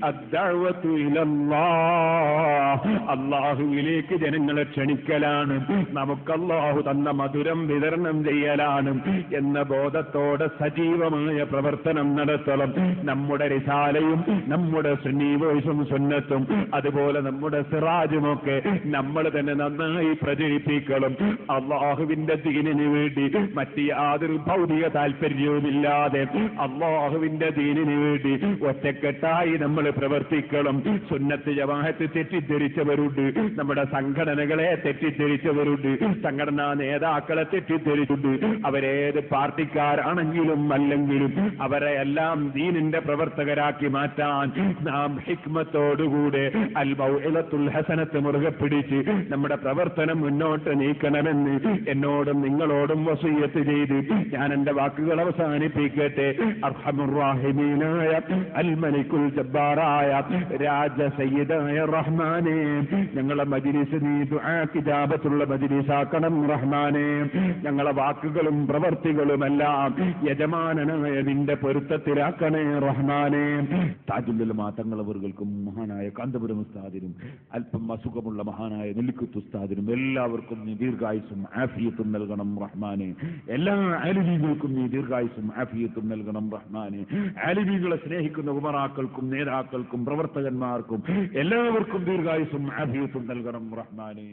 S2: അദ്ദഅവതു ഇലല്ലാഹ്, അല്ലാഹുവിലേക്ക് ജനങ്ങളെ ക്ഷണിക്കലാണ്, നമുക്ക് അല്ലാഹു തന്ന മധുരം വിതരണം ചെയ്യലാണ് എന്ന ബോധത്തോടെ സജീവമായ പ്രവർത്തനം നടത്തണം. നമ്മുടെ റിസാലയും നമ്മുടെ സുന്നി വോയിസും സുന്നത്തും അതുപോലെ നമ്മുടെ സിറാജുമൊക്കെ നമ്മൾ തന്നെ നന്നായി പ്രചരിപ്പിക്കണം. അള്ളാഹുവിന്റെ ദീനിന് വേണ്ടി മറ്റ് യാതൊരു ഭൗതിക താല്പര്യവുമില്ലാതെ അള്ളാഹുവിന്റെ ദീനിന് വേണ്ടി ഒറ്റക്കെട്ടായി നമ്മൾ പ്രവർത്തിക്കണം. സുന്നത്ത് ജമാഅത്ത് തെറ്റിദ്ധരിച്ചവരുണ്ട്, നമ്മുടെ സംഘടനകളെ തെറ്റിദ്ധരിച്ചവരുണ്ട്, സംഘടനാ നേതാക്കളെ തെറ്റിദ്ധരിച്ചിട്ടുണ്ട്. അവരേത് പാർട്ടിക്കാരാണെങ്കിലും അല്ലെങ്കിലും അവരെ എല്ലാം ദീനിന്റെ പ്രവർത്തകരാക്കി മാറ്റാൻ നാം ഹിക്മത്തോടുകൂടെ അൽ മൗഇദത്തുൽ ഹസനത്ത് മുറുകെ പിടിച്ച് നമ്മുടെ പ്രവർത്തനം മുന്നോട്ട് നീക്കണമെന്ന് എന്നോടും നിങ്ങളോടും വസിയ്യത്ത് ചെയ്ത് ഞാൻ എന്റെ വാക്കുകൾ അവസാനിപ്പിക്കട്ടെ. അർഹമുർ റഹീമീനായ അൽ മലിക്കുൽ ജബ്ബാറായ രാജ സയ്യിദായ റഹ്മാനേ, ഞങ്ങളെ മജ്ലിസ് നീ ദുആ കിതാബത്തുള്ള മജ്ലിസാക്കണം റഹ്മാനേ. ഞങ്ങളെ വാക്കുകളും പ്രവർത്തികളുമെല്ലാം യജമാനനായ നിന്റെ പൊരുത്തത്തിലാക്കണേ റഹ്മാനേ. താജുൽ തങ്ങളവർക്കും മഹാനായ കാന്തപുരം ഉസ്താദിനും അല്പം അസുഖമുള്ള മഹാനായ നെല്ലിക്കുത്ത് ഉസ്താദിനും എല്ലാവർക്കും നീ ദീർഘായുസും ആഫിയത്തും നൽകണം റഹ്മാനെ. എല്ലാ ആലിമീങ്ങൾക്കും നീ ദീർഘായുസും ആഫിയത്തും നൽകണം റഹ്മാനെ. ആലിമീങ്ങളെ സ്നേഹിക്കുന്ന ഉമറാക്കൾക്കും നേതാക്കൾക്കും പ്രവർത്തകന്മാർക്കും എല്ലാവർക്കും ദീർഘായുസും ആഫിയത്തും നൽകണം റഹ്മാനെ.